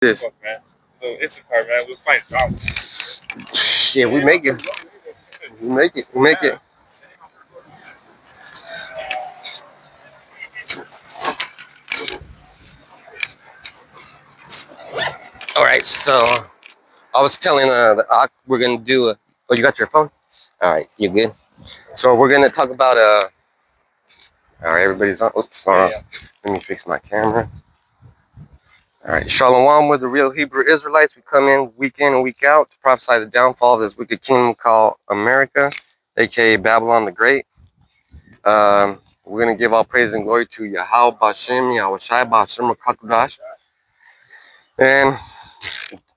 This. Fuck, man. So it's a car, man. We'll find it out. Shit, we make it. We make it. We make it. All right. So I was telling the we're gonna do a. Oh, you got your phone? All right, you good? So we're gonna talk about All right, everybody's on. Oops, hold on. Yeah. Let me fix my camera. All right, Shalom, we're the real Hebrew Israelites. We come in and week out to prophesy the downfall of this wicked kingdom called America, aka Babylon the Great. We're gonna give all praise and glory to Yahawashi, Yahawashi, Bashim, Kakudash, and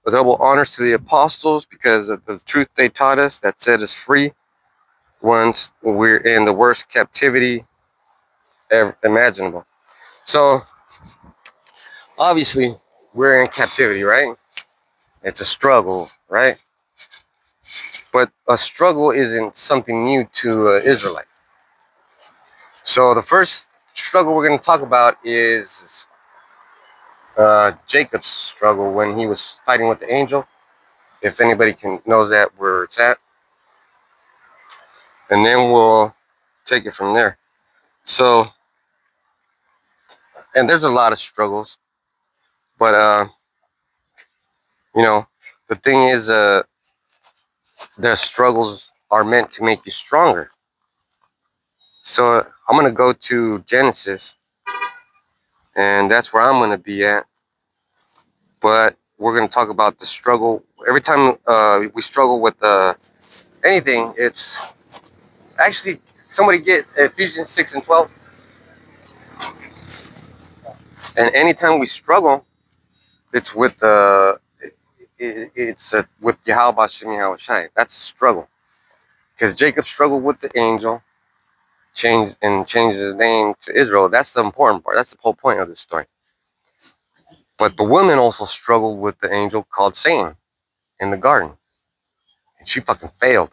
double honors to the apostles because of the truth they taught us that set us free once we're in the worst captivity ever imaginable. So obviously we're in captivity, right? It's a struggle, right? But a struggle isn't something new to Israelite. So the first struggle we're going to talk about is Jacob's struggle when he was fighting with the angel. If anybody can know that where it's at, and then we'll take it from there. So, and there's a lot of struggles, but you know, the thing is, their struggles are meant to make you stronger. So I'm gonna go to Genesis, and that's where I'm gonna be at. But we're gonna talk about the struggle. Every time we struggle with anything, it's actually somebody get Ephesians 6:12. And anytime we struggle, it's with with Yahweh Shemi Yahawashi. That's a struggle because Jacob struggled with the angel, changed his name to Israel. That's the important part. That's the whole point of this story. But the woman also struggled with the angel called Satan in the garden, and she fucking failed.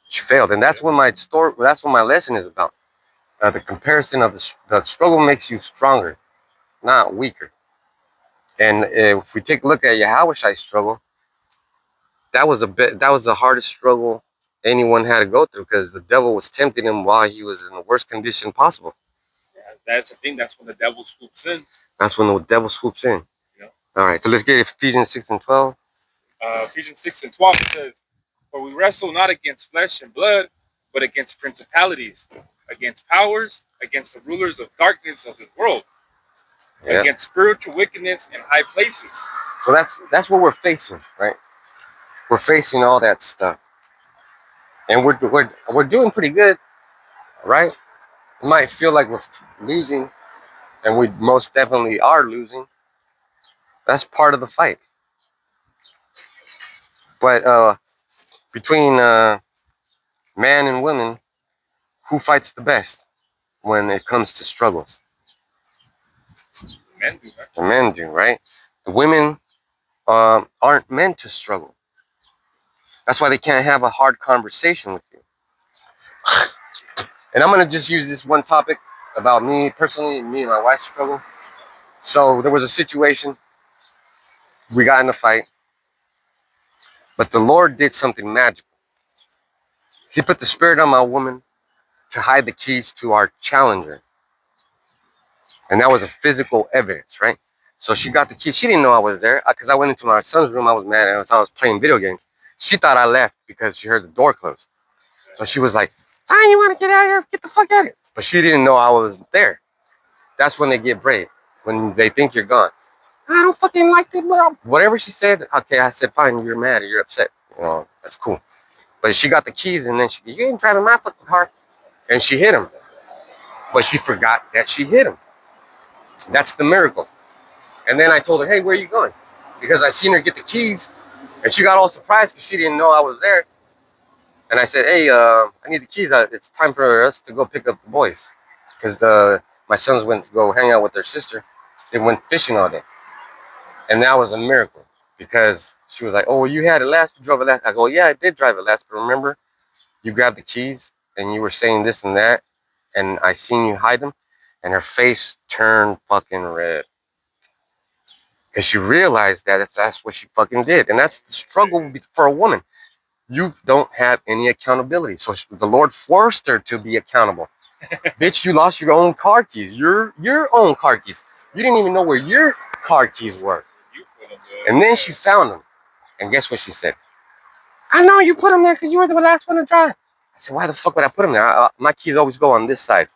She failed, and that's what my story. That's what my lesson is about. The comparison of the struggle makes you stronger, not weaker. And if we take a look at Yahawashi's struggle, that was the hardest struggle anyone had to go through because the devil was tempting him while he was in the worst condition possible. Yeah, that's the thing. That's when the devil swoops in. That's when the devil swoops in. You know? All right, so let's get Ephesians 6:12. Ephesians 6:12 says, "For we wrestle not against flesh and blood, but against principalities, against powers, against the rulers of darkness of this world, against spiritual wickedness in high places." So that's what we're facing, right? We're facing all that stuff, and we're doing pretty good, right? It might feel like we're losing, and we most definitely are losing. That's part of the fight. But between man and women, who fights the best when it comes to struggles? Men do, right? The men do, right? The women aren't meant to struggle. That's why they can't have a hard conversation with you. And I'm gonna just use this one topic about me personally, me and my wife's struggle. So there was a situation, we got in a fight, but the Lord did something magical. He put the spirit on my woman to hide the keys to our Challenger. And that was a physical evidence, right? So she got the keys. She didn't know I was there because I went into my son's room. I was mad and I was playing video games. She thought I left because she heard the door close. So she was like, "Fine, you want to get out of here? Get the fuck out of here." But she didn't know I was there. That's when they get brave, when they think you're gone. I don't fucking like it. Whatever she said, okay, I said, fine, you're mad, you're upset. You know, that's cool. But she got the keys and then you ain't driving my fucking car. And she hit him. But she forgot that she hit him. That's the miracle. And then I told her, hey, where are you going? Because I seen her get the keys and she got all surprised because she didn't know I was there. And I said, hey, I need the keys. It's time for us to go pick up the boys. Because my sons went to go hang out with their sister. They went fishing all day. And that was a miracle because she was like, oh, well, you had it last, you drove it last. I go, yeah, I did drive it last, but remember, you grabbed the keys and you were saying this and that, and I seen you hide them, and her face turned fucking red. Because she realized that that's what she fucking did. And that's the struggle for a woman. You don't have any accountability. So the Lord forced her to be accountable. Bitch, you lost your own car keys. Your own car keys. You didn't even know where your car keys were. And then she found them. And guess what she said? I know you put them there because you were the last one to drive. I said, why the fuck would I put them there? My keys always go on this side.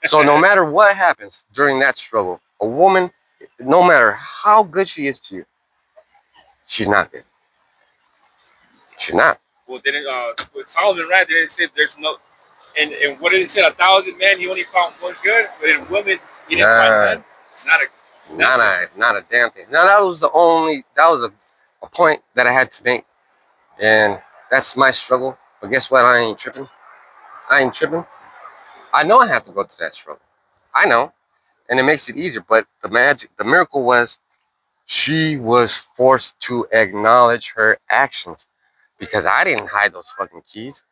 So no matter what happens during that struggle, a woman, no matter how good she is to you, she's not good. She's not. Well, didn't with Solomon, right? They said there's no, and what did it say? 1,000 men, he only found one good, but in women, he didn't find none. Not a damn thing. Now that was a point that I had to make, and that's my struggle. But guess what? I ain't tripping. I ain't tripping. I know I have to go through that struggle. I know, and it makes it easier. But the miracle was she was forced to acknowledge her actions because I didn't hide those fucking keys,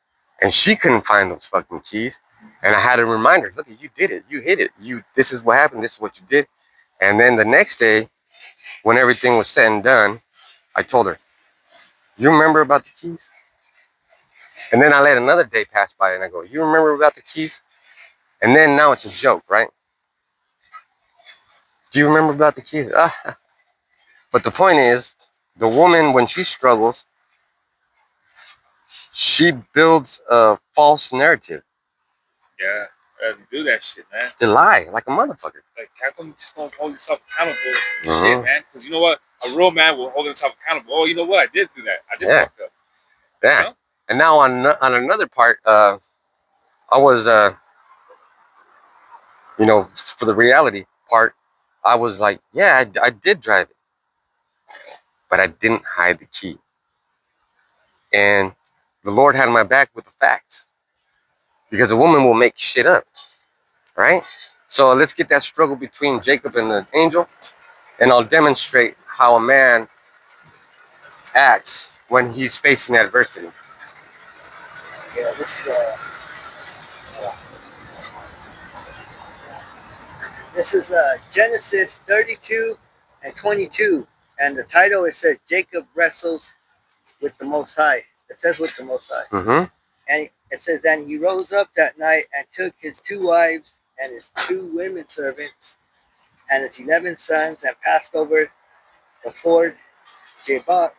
and she couldn't find those fucking keys, and I had to remind her, look, you did it, you hit it, this is what happened, this is what you did. And then the next day, when everything was said and done, I told her, you remember about the keys? And then I let another day pass by, and I go, you remember about the keys? And then now it's a joke, right? Do you remember about the keys? But the point is, the woman, when she struggles, she builds a false narrative. Yeah, do that shit, man. To lie like a motherfucker. Like, how come you just don't hold yourself accountable for shit, man? Because you know what? A real man will hold himself accountable. Oh, you know what? I did do that. I did fuck up. Yeah. You know? And now on another part, I was, for the reality part, I was like, yeah, I did drive it, but I didn't hide the key. And the Lord had my back with the facts, because a woman will make shit up, right? So let's get that struggle between Jacob and the angel, and I'll demonstrate how a man acts when he's facing adversity. Yeah, this is Genesis 32 and 22, and the title, it says Jacob wrestles with the Most High. It says with the Most High. Mm-hmm. And it says, and he rose up that night and took his 2 wives and his 2 women servants and his 11 sons and passed over the ford Jabbok.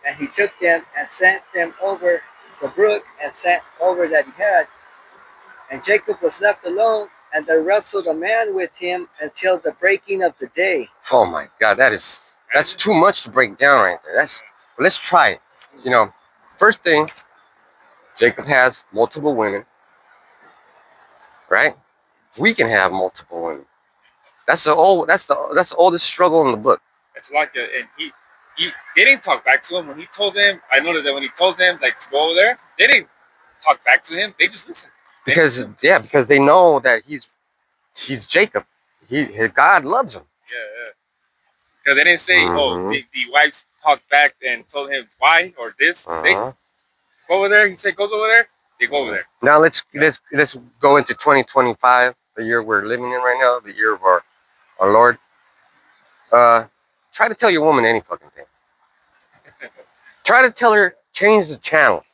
And he took them and sent them over the brook and sent over that he had. And Jacob was left alone, and there wrestled a man with him until the breaking of the day. Oh my God, that's too much to break down right there. Let's try it. First thing, Jacob has multiple women, right? We can have multiple women. That's the oldest struggle in the book. It's like and they didn't talk back to him when he told them. I noticed that when he told them like to go over there, they didn't talk back to him. They just listened. Because they know that he's Jacob. God loves him. Yeah. Because they didn't say, the wives talked back and told him why or this. They go over there. He said, goes over there. They go over there. Now let's go into 2025, the year we're living in right now, the year of our Lord. Try to tell your woman any fucking thing. Try to tell her, change the channel.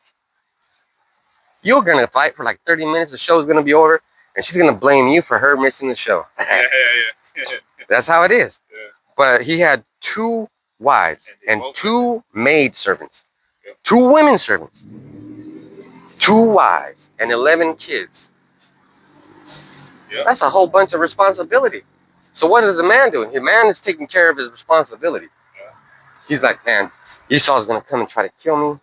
You're gonna fight for like 30 minutes. The show's gonna be over, and she's gonna blame you for her missing the show. Yeah. That's how it is. Yeah. But he had 2 wives and 2 maid servants, 2 women servants, 2 wives, and 11 kids. Yep. That's a whole bunch of responsibility. So what is the man doing? The man is taking care of his responsibility. Yeah. He's like, man, Esau's gonna come and try to kill me.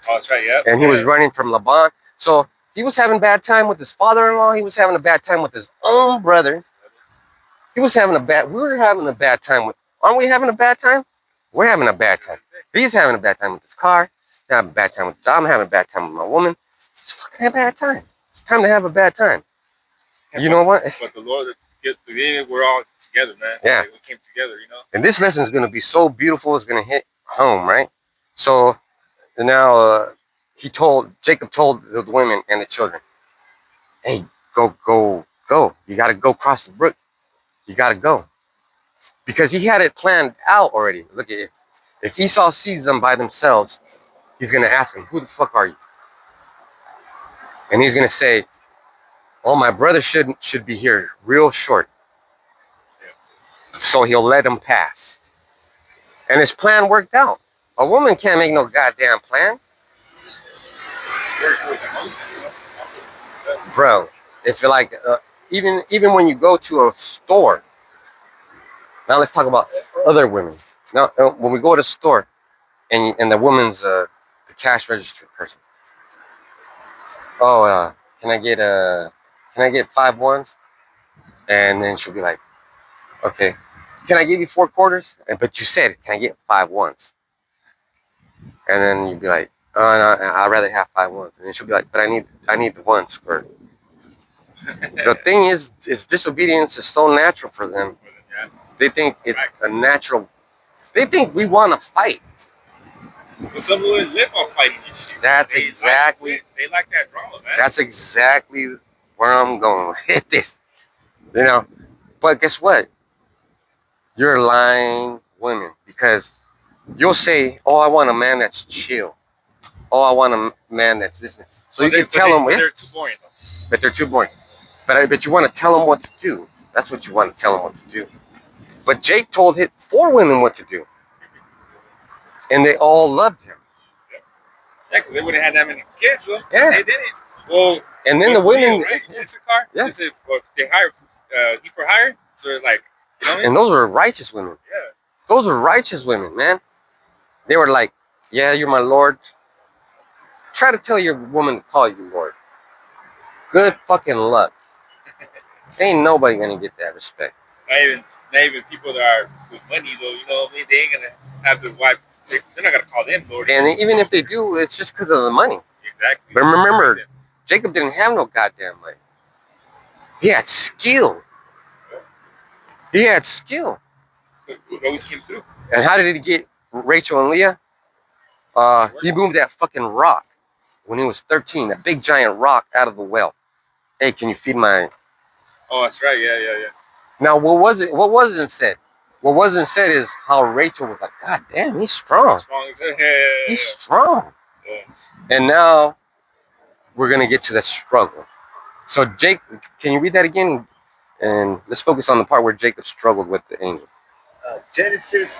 Oh, that's right, yeah. And he was running from Laban. So he was having a bad time with his father-in-law. He was having a bad time with his own brother. We were having a bad time with, aren't we having a bad time? We're having a bad time. He's having a bad time with his car. He's having a bad time with the job. I'm having a bad time with my woman. It's fucking a bad time. It's time to have a bad time. You know what? But the Lord, we're all together, man. Yeah. Like we came together, And this lesson is going to be so beautiful. It's going to hit home, right? So now Jacob told the women and the children, hey, go. You got to go cross the brook. You got to go. because he had it planned out already. Look at it. If Esau sees them by themselves, he's gonna ask him, "Who the fuck are you?" And he's gonna say, "Oh, my brother should be here real short." So he'll let him pass. And his plan worked out. A woman can't make no goddamn plan, bro. If you're like, even when you go to a store. Now let's talk about other women. Now, when we go to the store, and the woman's the cash register person. Oh, can I get 5 ones? And then she'll be like, okay, can I give you 4 quarters? But you said, can I get 5 ones? And then you'd be like, oh no, I'd rather have 5 ones. And then she'll be like, but I need the ones for. The thing is disobedience is so natural for them. They think it's a natural. They think we want to fight. But some boys live on fighting this shit. That's They exactly. they like that drama, man. That's exactly where I'm going with this. You know, but guess what? You're lying women because you'll say, "Oh, I want a man that's chill. Oh, I want a man that's this." So you can tell them, they're too boring. But they're too boring. But you want to tell them what to do. That's what you want to tell them what to do. But Jake told 4 women what to do, and they all loved him. Yeah, because they wouldn't have that many kids, though. Yeah. They didn't. Well, and then the women, right? It's a car. Yeah. They hired he for hire. So like, you know what I mean? And those were righteous women. Yeah. Those were righteous women, man. They were like, yeah, you're my Lord. Try to tell your woman to call you Lord. Good fucking luck. Ain't nobody gonna get that respect. Not even people that are with money, though. You know what I mean? They ain't gonna have the wife. They're not gonna call them Lord. And even if they do, it's just because of the money. Exactly. But remember, Jacob didn't have no goddamn money. He had skill. He had skill. It always came through. And how did he get Rachel and Leah? He moved that fucking rock when he was 13, that big giant rock out of the well. Hey, can you feed my... Oh, that's right. Yeah. Now, what wasn't said? What wasn't said is how Rachel was like, God damn, he's strong. Strong as hell. Yeah. He's strong. Yeah. And now we're going to get to the struggle. So, Jake, can you read that again? And let's focus on the part where Jacob struggled with the angel. Genesis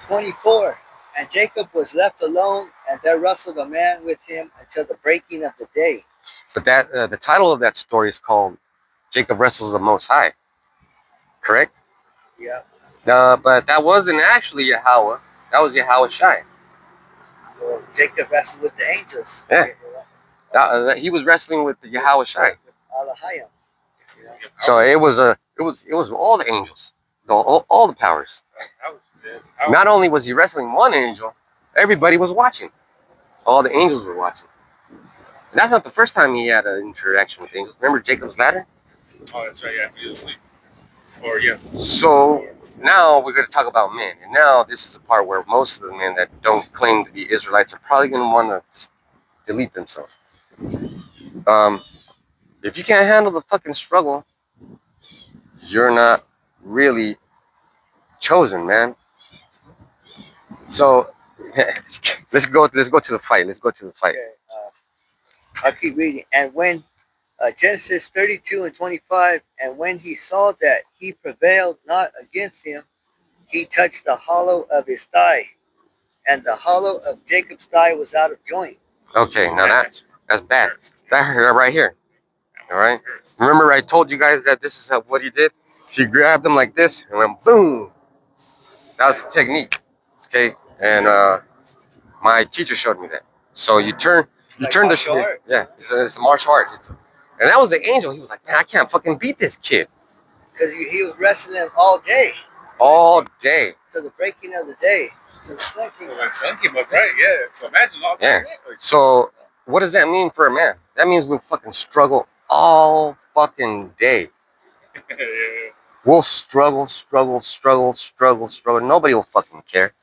24. And Jacob was left alone, and there wrestled a man with him until the breaking of the day. But that the title of that story is called Jacob Wrestles the Most High. Correct? Yeah. But that wasn't actually Yahweh. That was Yahawashi. Well, Jacob wrestled with the angels. Yeah. He was wrestling with the Yahawashi. Alahayim. So it was all the angels, all the powers. Not only was he wrestling one angel, everybody was watching. All the angels were watching. And that's not the first time he had an interaction with angels. Remember Jacob's ladder? Oh, that's right. Yeah, he was asleep. Or yeah. So now we're going to talk about men. And now this is the part where most of the men that don't claim to be Israelites are probably going to want to delete themselves. If you can't handle the fucking struggle, you're not really chosen, man. So let's go to the fight. Okay, I'll keep reading. And when Genesis 32 and 25, and when he saw that he prevailed not against him, he touched the hollow of his thigh, and the hollow of Jacob's thigh was out of joint. Okay, now that's bad. That hurt right here. All right. Remember, I told you guys that this is what he did. He grabbed him like this and went boom. That was the technique. Okay, and my teacher showed me that. So you turn the shit. Yeah, it's a martial art. And that was the angel. He was like, man, I can't fucking beat this kid. Because he was wrestling them all day. All day. To the breaking of the day. To the sun came So when the sun came up, right? Yeah. So imagine all that. Yeah. So what does that mean for a man? That means we'll fucking struggle all fucking day. Yeah. We'll struggle. Nobody will fucking care.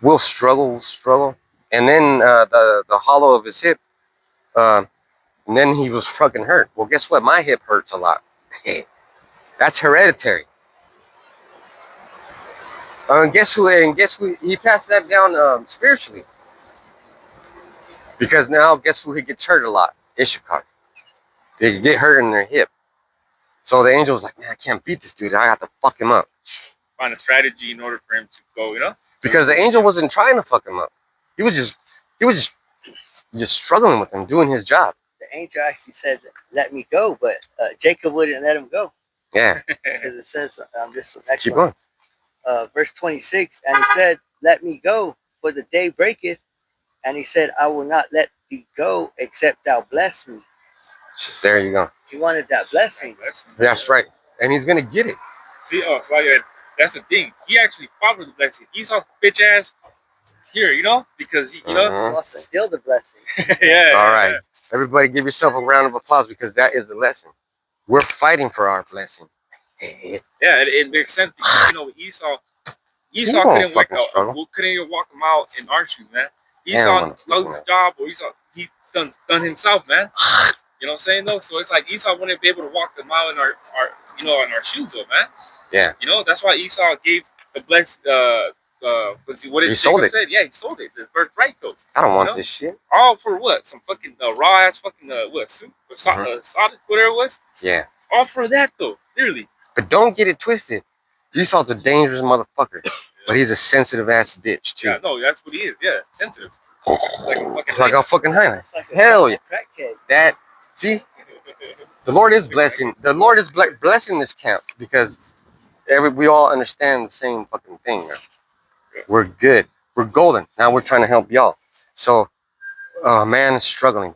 We'll struggle. And then the hollow of his hip, and then he was fucking hurt. Well, guess what? My hip hurts a lot. That's hereditary. And guess who? And guess who? He passed that down spiritually. Because now, guess who? He gets hurt a lot. Issachar. They get hurt in their hip. So the angel was like, man, I can't beat this dude. I have to fuck him up. Find a strategy in order for him to go, you know? Because the angel wasn't trying to fuck him up. He was just struggling with him, doing his job. The angel actually said, "Let me go," but Jacob wouldn't let him go. Yeah. Because it says this next Keep one, going. verse 26, and he said, "Let me go, for the day breaketh." And he said, "I will not let thee go, except thou bless me." There you go. He wanted that blessing. That's right. And he's gonna get it. See, so like, that's the thing. He actually fought for the blessing. Esau's bitch ass here, you know? Because, you know? He wants to steal the blessing. Yeah. All right. Everybody give yourself a round of applause because that is the lesson. We're fighting for our blessing. Yeah, it makes sense because, you know, Esau couldn't even walk him out in our shoes, man. Esau loves his job, or he done himself, man. You know what I'm saying, though? So it's like Esau wouldn't be able to walk them out in our in our shoes, though, man. Yeah. You know, that's why Esau gave the blessed what did he sold it. Said? Yeah, he sold it. The birthright, though. I don't want this shit. All for what? Some fucking raw ass fucking soup or solid, whatever it was. Yeah. All for that, though. Literally. But don't get it twisted. Esau's a dangerous motherfucker, but he's a sensitive ass bitch too. Yeah, no, that's what he is. Yeah, sensitive. Like a fucking hyena. Hell yeah. That see, the Lord is blessing. The Lord is blessing this camp because we all understand the same fucking thing. Man. We're good. We're golden. Now we're trying to help y'all. So, man is struggling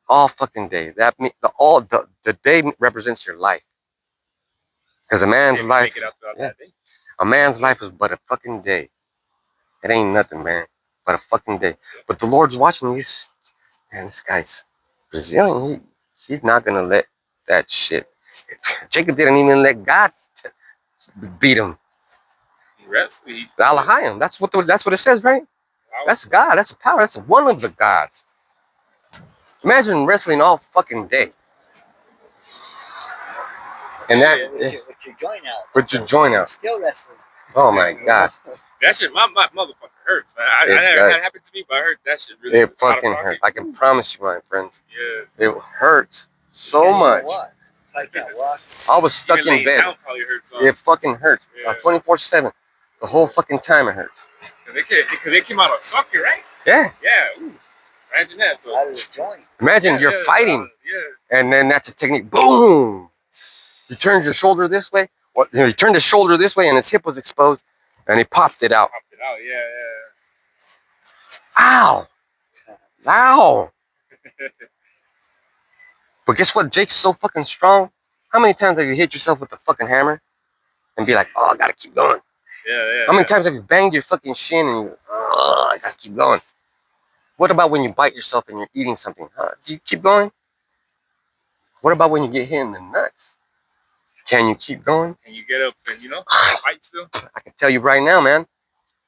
all fucking day. That the day represents your life. Because a man's life is but a fucking day. It ain't nothing, man. But a fucking day. But the Lord's watching you. Man, this guy's Brazilian. He's not gonna let that shit. Jacob didn't even let God beat him. Alahayim. That's what it says, right? That's God. That's a power. That's one of the gods. Imagine wrestling all fucking day. And that with your joint out. With your joint out. Still wrestling. Oh my God. That shit, my motherfucker hurts. I never had happened to me, but I heard that shit really. It fucking hurts. I can promise you, my friends. Yeah. It hurts so much. I can't walk. I was stuck in bed. It fucking hurts. 24/7. The whole fucking time it hurts. Because they came out of socket, right? Yeah. Yeah. Ooh. Imagine that. Bro. Out of the joint. Imagine you're fighting. And then that's a technique. Boom. You turned your shoulder this way. He turned his shoulder this way and his hip was exposed. And he popped it out. Yeah. Ow. Ow. But guess what? Jake's so fucking strong. How many times have you hit yourself with the fucking hammer and be like, oh, I gotta keep going? Yeah. How many times have you banged your fucking shin and you, oh, I gotta keep going? What about when you bite yourself and you're eating something? Do you keep going? What about when you get hit in the nuts? Can you keep going? Can you get up and, fight still? I can tell you right now, man.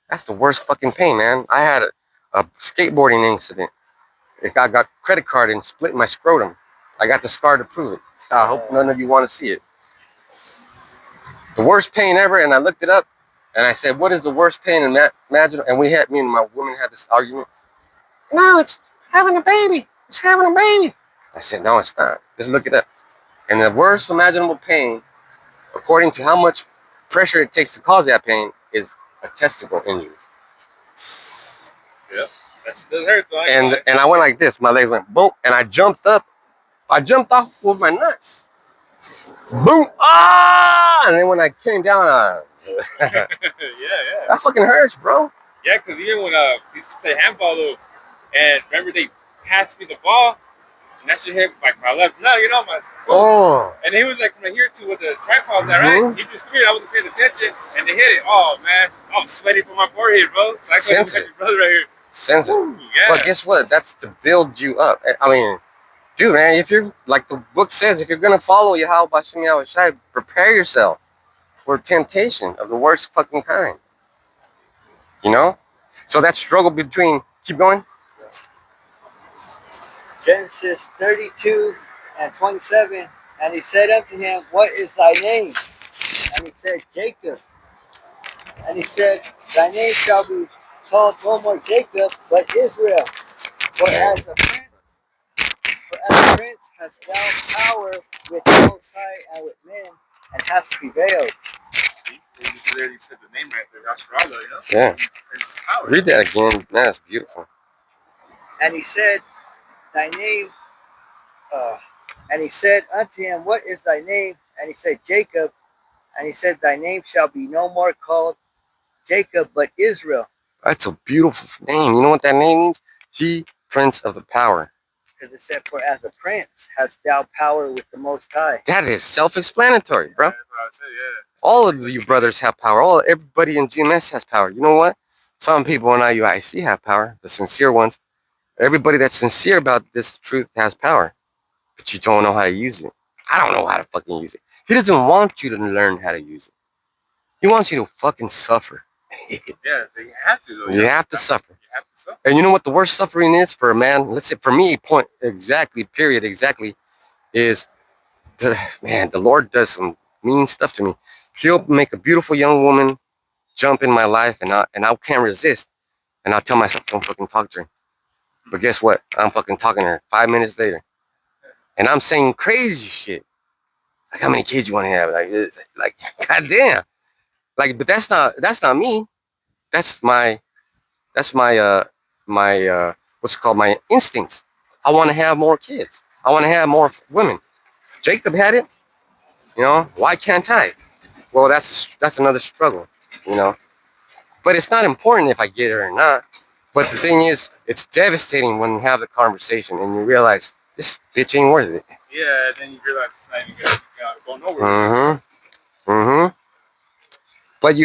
That's the worst fucking pain, man. I had a skateboarding incident. I got credit card and split my scrotum. I got the scar to prove it. I hope none of you want to see it. The worst pain ever, and I looked it up, and I said, what is the worst pain imaginable? And me and my woman had this argument. No, it's having a baby. It's having a baby. I said, no, it's not. Let's look it up. And the worst imaginable pain, according to how much pressure it takes to cause that pain, is a testicle injury. Yeah, that does hurt. And I went like this. My legs went boom, and I jumped up. I jumped off with my nuts. Boom! Ah! And then when I came down, yeah. That fucking hurts, bro. Yeah, because even when we used to play handball, though, and remember they passed me the ball, and that shit hit like my left nut, my. Oh. And he was like from here to with the tripod, right? He just threw it. I wasn't paying attention, and they hit it. Oh man, I was sweaty from my forehead, bro. So I couldn't your brother right here. Sensitive. Ooh, yeah. But guess what? That's to build you up. I mean, dude, man, if you're like the book says, if you're gonna follow Yahawashi, prepare yourself for temptation of the worst fucking kind. So that struggle between keep going. Genesis 32, And 27, and he said unto him, What is thy name? And he said, Jacob. And he said, Thy name shall be called no more Jacob, but Israel. For as a prince hast thou power with the Most High and with men, and hast prevailed. You literally said the name right there. That's Rala, you know? Yeah. It's power. Read that again. That's beautiful. And he said, Thy name, and he said unto him, What is thy name? And he said, Jacob. And he said, Thy name shall be no more called Jacob, but Israel. That's a beautiful name. You know what that name means? He, Prince of the Power. Because it said, For as a prince hast thou power with the Most High. That is self-explanatory, bro. Yeah, that's what I said, yeah. All of you brothers have power. Everybody in GMS has power. You know what? Some people in IUIC have power. The sincere ones. Everybody that's sincere about this truth has power. But you don't know how to use it. I don't know how to fucking use it. He doesn't want you to learn how to use it. He wants you to fucking suffer. Yeah, so you have to, though. You have to suffer. You have to suffer. And you know what the worst suffering is for a man? Let's say for me, point exactly, period, exactly, is the Lord does some mean stuff to me. He'll make a beautiful young woman jump in my life, and I can't resist. And I'll tell myself, don't fucking talk to her. But guess what? I'm fucking talking to her 5 minutes later. And I'm saying crazy shit. Like, how many kids you want to have? Like, goddamn. Like, but that's not me. That's my what's it called? My instincts. I want to have more kids. I want to have more women. Jacob had it. You know, why can't I? Well, that's another struggle. You know, but it's not important if I get her or not. But the thing is, it's devastating when you have the conversation and you realize this bitch ain't worth it. Yeah, and then you realize it's not even gonna go nowhere. Mm-hmm. Mm-hmm. But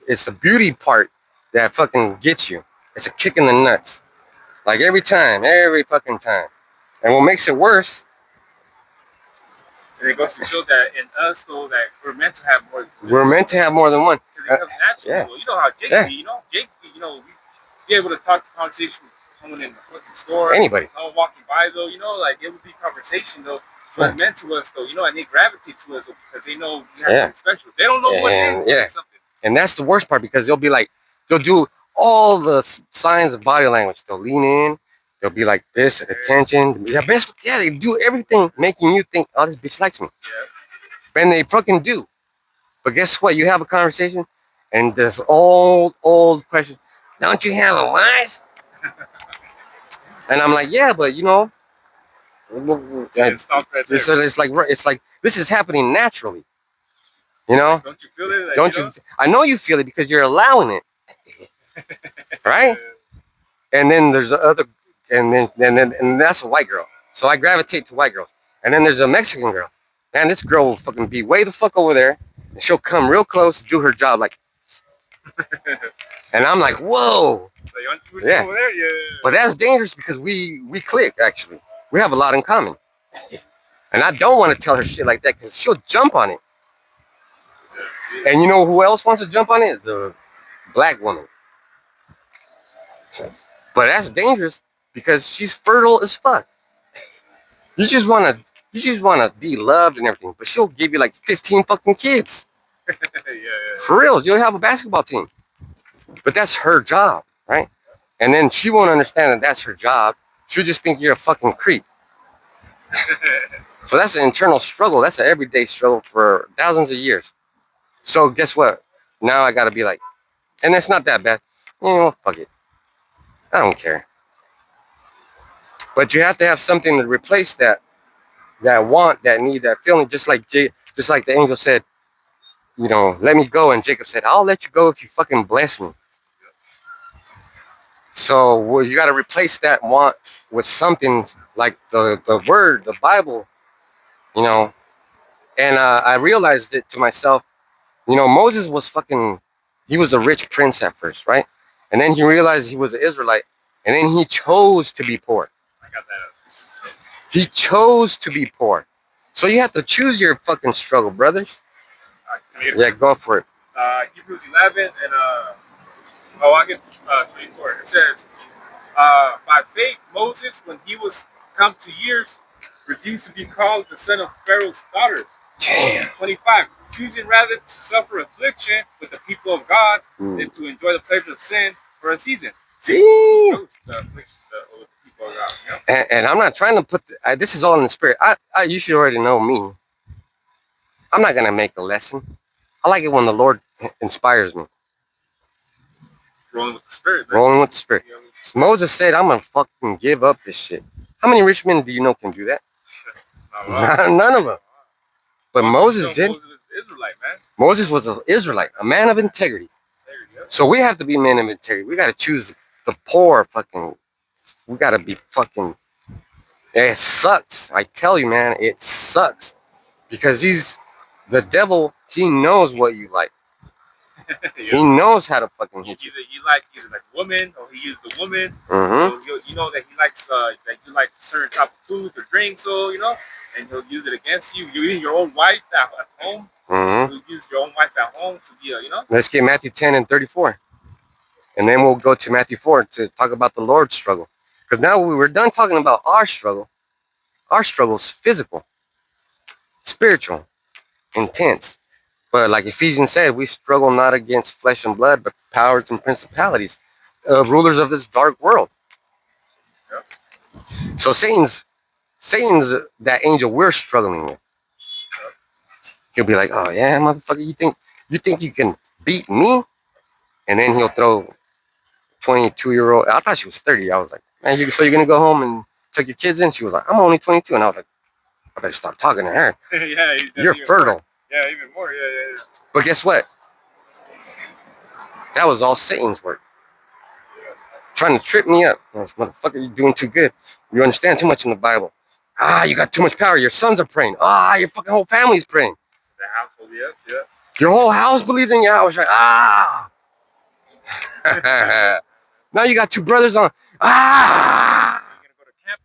it's the beauty part that fucking gets you. It's a kick in the nuts. Like every fucking time. And what makes it worse, And it goes to show that in us, though, that we're meant to have more. we're meant to have more than one. Because it comes naturally. Yeah. Well, you know how Jake Yeah. be, you know? Jake be, we be able to talk to conversation with someone in the fucking store. Anybody. Someone walking by, though, like, it would be conversation, though. So it meant to us, though, and they gravitate to us because they know we have something special. They don't know what it is. Yeah. Something. And that's the worst part because they'll do all the signs of body language. They'll lean in. They'll be like this, attention. Yeah, they do everything making you think, oh, this bitch likes me. Yeah. And they fucking do. But guess what? You have a conversation and this old question, don't you have a wife? And I'm like, yeah, but Stop right there. it's like this is happening naturally. You know? Don't you feel it? Like, don't you? I know you feel it because you're allowing it, right? And then there's and that's a white girl. So I gravitate to white girls. And then there's a Mexican girl. Man, this girl will fucking be way the fuck over there, and she'll come real close, do her job like. And I'm like, whoa. Yeah. But that's dangerous because we click, actually. We have a lot in common. And I don't want to tell her shit like that because she'll jump on it. And you know who else wants to jump on it? The black woman. But that's dangerous because she's fertile as fuck. You just wanna be loved and everything, but she'll give you like 15 fucking kids. Yeah. For real, you'll have a basketball team. But that's her job, right? And then she won't understand that that's her job. She'll just think you're a fucking creep. So that's an internal struggle. That's an everyday struggle for thousands of years. So guess what? Now I gotta be like, and it's not that bad. Fuck it. I don't care. But you have to have something to replace that want, that need, that feeling. Just like the angel said, let me go. And Jacob said, I'll let you go if you fucking bless me. So you got to replace that want with something like the word, the Bible, And I realized it to myself. Moses he was a rich prince at first, right? And then he realized he was an Israelite. And then he chose to be poor. I got that. He chose to be poor. So you have to choose your fucking struggle, brothers. Yeah, go for it. Hebrews 11 and I get 24. It says, by faith Moses, when he was come to years, refused to be called the son of Pharaoh's daughter. Damn. 25. Choosing rather to suffer affliction with the people of God than to enjoy the pleasure of sin for a season. See? Chose the affliction with the people of God. You know? And I'm not trying to put this is all in the spirit. You should already know me. I'm not gonna make a lesson. I like it when the Lord inspires me. Rolling with the spirit, man. Rolling with the spirit. You know what So Moses said, "I'm gonna fucking give up this shit." How many rich men do you know can do that? I mean? Not a lot. None of them. But Moses did. Moses was an Israelite, man. Moses was an Israelite, a man of integrity. So we have to be men of integrity. We got to choose the poor fucking. We got to be fucking. It sucks. I tell you, man, it sucks. Because the devil, he knows what you like. He knows how to fucking hit you. Either like woman or he used the woman. Mm-hmm. So you know that he likes that you like certain type of foods or drinks, so you know, and he'll use it against you. You eating your own wife at home. Mm-hmm. He'll use your own wife at home to be you know. Let's get Matthew 10 and 34. And then we'll go to Matthew 4 to talk about the Lord's struggle. Because now we were done talking about our struggle. Our struggle is physical, spiritual, intense. But like Ephesians said, we struggle not against flesh and blood, but powers and principalities, rulers of this dark world. Yep. So Satan's that angel we're struggling with. He'll be like, "Oh yeah, motherfucker, you think you can beat me?" And then he'll throw 22-year-old. I thought she was 30. I was like, "Man, so you're gonna go home and take your kids in?" She was like, "I'm only 22," and I was like, "I better stop talking to her." Yeah, You're fertile. More. Yeah, even more. Yeah. But guess what? That was all Satan's work. Trying to trip me up. Motherfucker, you're doing too good. You understand too much in the Bible. You got too much power. Your sons are praying. Your fucking whole family's praying. The household, yeah. Your whole house believes in Yahawashi. Now you got two brothers on. You're gonna go to camp.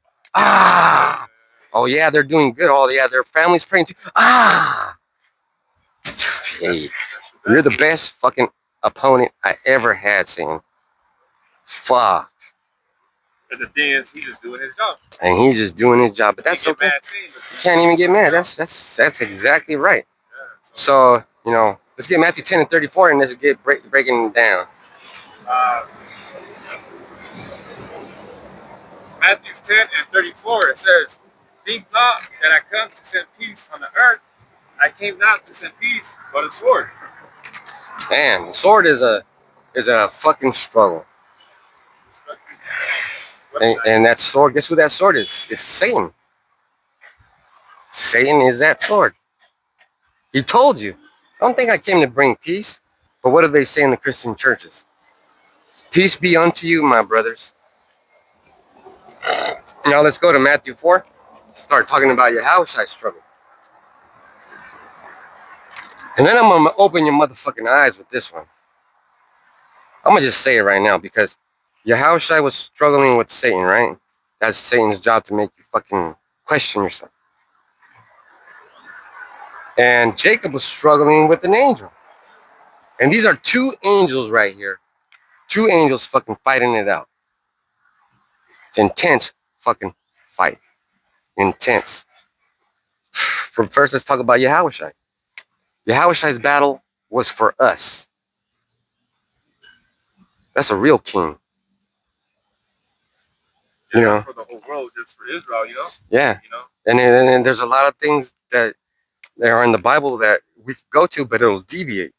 Oh yeah, they're doing good. Oh yeah, their family's praying too. Hey, you're the best fucking opponent I ever had, Satan. Fuck. But the thing is, he's just doing his job. And he's just doing his job, but that's okay. You can't even get mad. That's exactly right. Yeah, so you know, let's get Matthew 10 and 34, and let's get breaking it down. Matthew 10 and 34, it says, "Think not that I come to send peace on the earth. I came not to send peace, but a sword." Man, the sword is a fucking struggle. And that sword, guess who that sword is? It's Satan. Satan is that sword. He told you. I don't think I came to bring peace. But what do they say in the Christian churches? Peace be unto you, my brothers. Now let's go to Matthew 4. Start talking about Yahawashi's struggle. And then I'm going to open your motherfucking eyes with this one. I'm going to just say it right now because Yahawashi was struggling with Satan, right? That's Satan's job to make you fucking question yourself. And Jacob was struggling with an angel. And these are two angels right here. Two angels fucking fighting it out. It's intense fucking fight. Intense. First, let's talk about Yahawashi. Yahawashi's battle was for us. That's a real king. You know? For the whole world, just for Israel, you know? Yeah. You know? And there's a lot of things that are in the Bible that we could go to, but it'll deviate.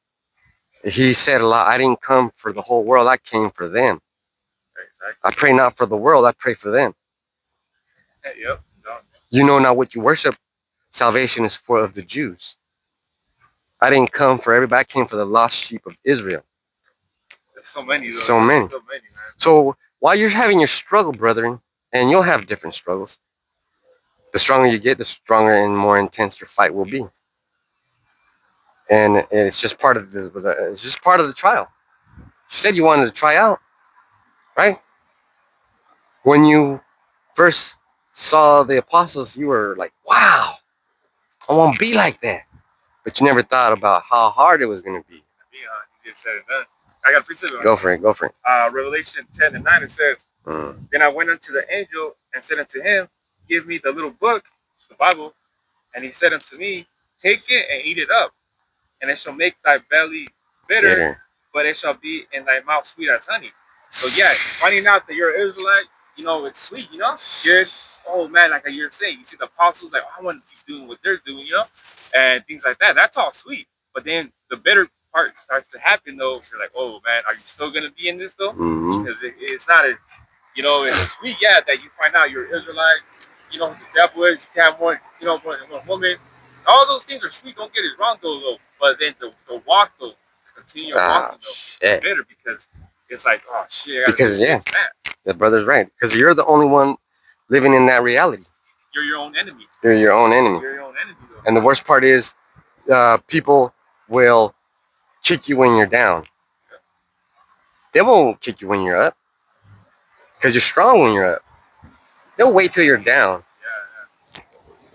He said a lot, I didn't come for the whole world, I came for them. Exactly. I pray not for the world, I pray for them. Yep. You know not what you worship. Salvation is for of the Jews. I didn't come for everybody, I came for the lost sheep of Israel. There's so many. So many. Man. So while you're having your struggle, brethren, and you'll have different struggles, the stronger you get, the stronger and more intense your fight will be. And it's just part of the trial. You said you wanted to try out, right? When you first saw the apostles, you were like, wow, I want to be like that. But you never thought about how hard it was going to be. Easier said than done. I got a precept. Go for it. Revelation 10 and 9, it says, "Then I went unto the angel and said unto him, give me the little book, the Bible, and he said unto me, take it and eat it up, and it shall make thy belly bitter, but it shall be in thy mouth sweet as honey. So yeah, finding out that you're an Israelite, you know, it's sweet, you know, it's good. Oh man, like you're saying, you see the apostles, like, oh, I want to be doing what they're doing, you know, and things like that. That's all sweet. But then the bitter part starts to happen, though. You're like, oh man, are you still gonna be in this though? Mm-hmm. Because it's not a, you know, it's sweet, yeah, that you find out you're an Israelite. You know who the devil is. You can't have more, you know, more than one woman. All those things are sweet. Don't get it wrong, though. But then the walk, though, continue walking, though, Shit. better because it's like, oh shit. Because yeah, the brother's right. Because you're the only one living in that reality. You're your own enemy. You're your own enemy. You're your own enemy, though. And the worst part is, people will kick you when you're down. They won't kick you when you're up. Because you're strong when you're up. They'll wait till you're down. Yeah.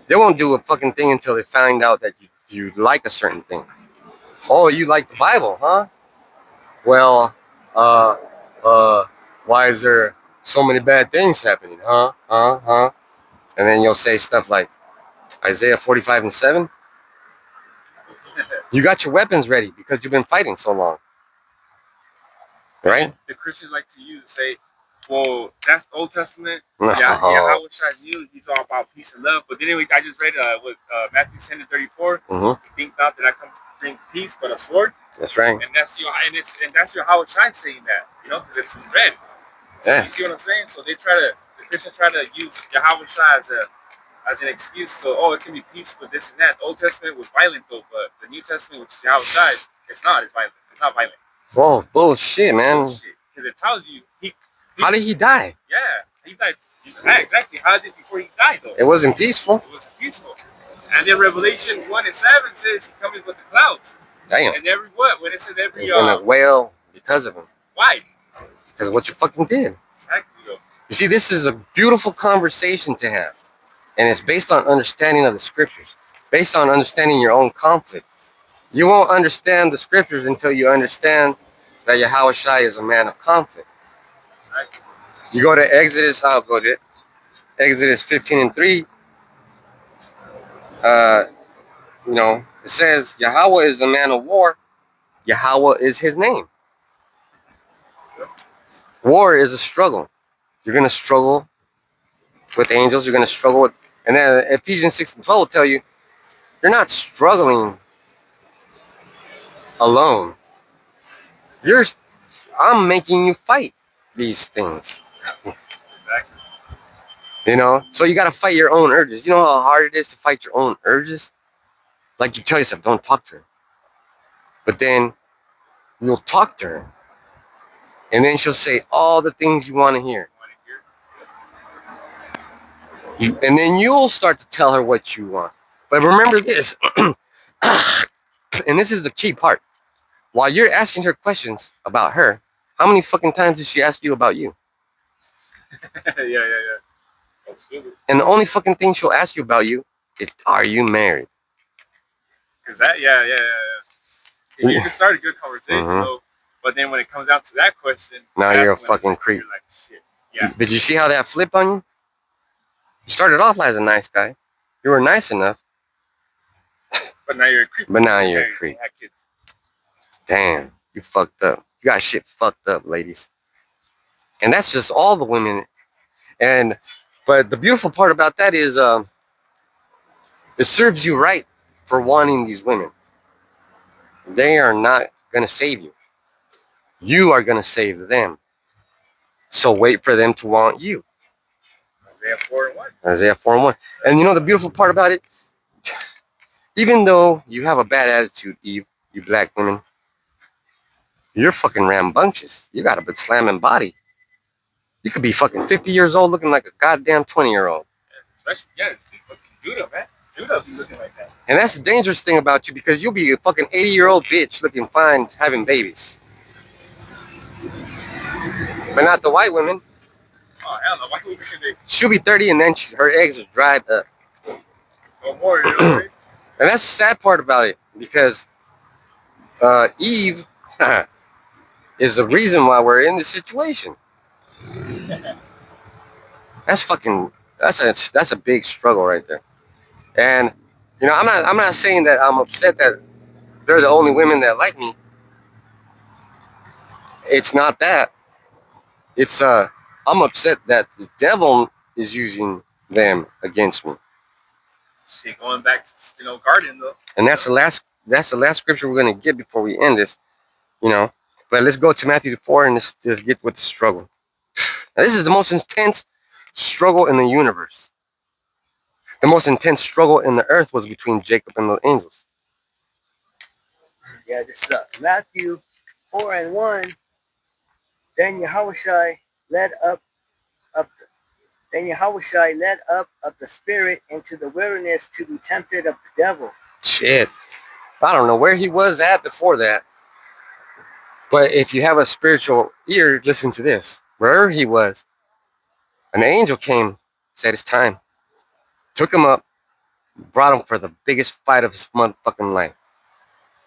They won't do a fucking thing until they find out that you like a certain thing. Oh, you like the Bible, huh? Well, why is there so many bad things happening, huh? And then you'll say stuff like Isaiah 45:7. You got your weapons ready because you've been fighting so long. Right? The Christians like to use say, well, that's the Old Testament. No. Yeah, Yahawashi knew he's all about peace and love. But then anyway, I just read with Matthew 10:34. Mm-hmm. Think not that I come to bring peace, but a sword. That's right. And that's that's Yahawashi saying that, you know, because it's in red. So Yeah. you see what I'm saying? So the Christians try to use Yahawashi as an excuse to, oh, it's gonna be peace with this and that. The Old Testament was violent though, but the New Testament, which is Yahawashi, it's not. It's violent. It's not violent. Whoa, bullshit, man. Because it tells you how did he die? Yeah, he died. Yeah, exactly. How did before he died though? It wasn't peaceful. It wasn't peaceful. And then Revelation 1:7 says he comes with the clouds. Damn. And every what? When it said every he's gonna wail because of him. Why? Because of what you fucking did. Exactly though. You see, this is a beautiful conversation to have. And it's based on understanding of the scriptures. Based on understanding your own conflict. You won't understand the scriptures until you understand that Yahawashi is a man of conflict. Right. You go to Exodus, I'll go to it. Exodus 15:3. You know, it says Yahweh is the man of war. Yahweh is his name. War is a struggle. You're gonna struggle with angels. You're gonna struggle with, and then Ephesians 6:12 will tell you, you're not struggling alone. I'm making you fight these things. Exactly. You know, so you gotta fight your own urges. You know how hard it is to fight your own urges? Like you tell yourself, don't talk to her. But then you'll talk to her. And then she'll say all the things you want to hear. And then you'll start to tell her what you want. But remember this, and this is the key part. While you're asking her questions about her, how many fucking times did she ask you about you? Yeah. That's good. And the only fucking thing she'll ask you about you is, are you married? Cause that, yeah. You can start a good conversation though, but then when it comes down to that question, now you're a fucking creep. You're like, shit. Yeah. But you see how that flipped on you? You started off as a nice guy. You were nice enough. But now you're a creep. But now you're a creep. Damn, you fucked up. You got shit fucked up, ladies. And that's just all the women. But the beautiful part about that is it serves you right for wanting these women. They are not going to save you. You are going to save them. So wait for them to want you. Isaiah 4:1. Isaiah 4:1. And you know the beautiful part about it? Even though you have a bad attitude, Eve, you black women, you're fucking rambunctious. You got a big slamming body. You could be fucking 50 years old looking like a goddamn 20-year-old. Yeah, especially, it's fucking Judah, man. Judah be looking like that. And that's the dangerous thing about you, because you'll be a fucking 80-year-old bitch looking fine, having babies. But not the white women. Oh, hell no. Why would they? She'll be 30 and then her eggs are dried up. No more, you know what I mean? And that's the sad part about it, because Eve is the reason why we're in this situation. That's fucking That's a big struggle right there. And you know, I'm not saying that I'm upset that they're the only women that like me. It's not that. It's I'm upset that the devil is using them against me. See, going back to garden though. And that's the last scripture we're gonna get before we end this. You know, but let's go to Matthew 4 and let's get with the struggle. Now, this is the most intense struggle in the universe. The most intense struggle in the earth was between Jacob and the angels. Yeah, this is Matthew 4:1. Then Yahawashi led up then Yahawashi led up of the spirit into the wilderness to be tempted of the devil. Shit. I don't know where he was at before that. But if you have a spiritual ear, listen to this. Wherever he was, an angel came, said it's time, took him up, brought him for the biggest fight of his motherfucking life.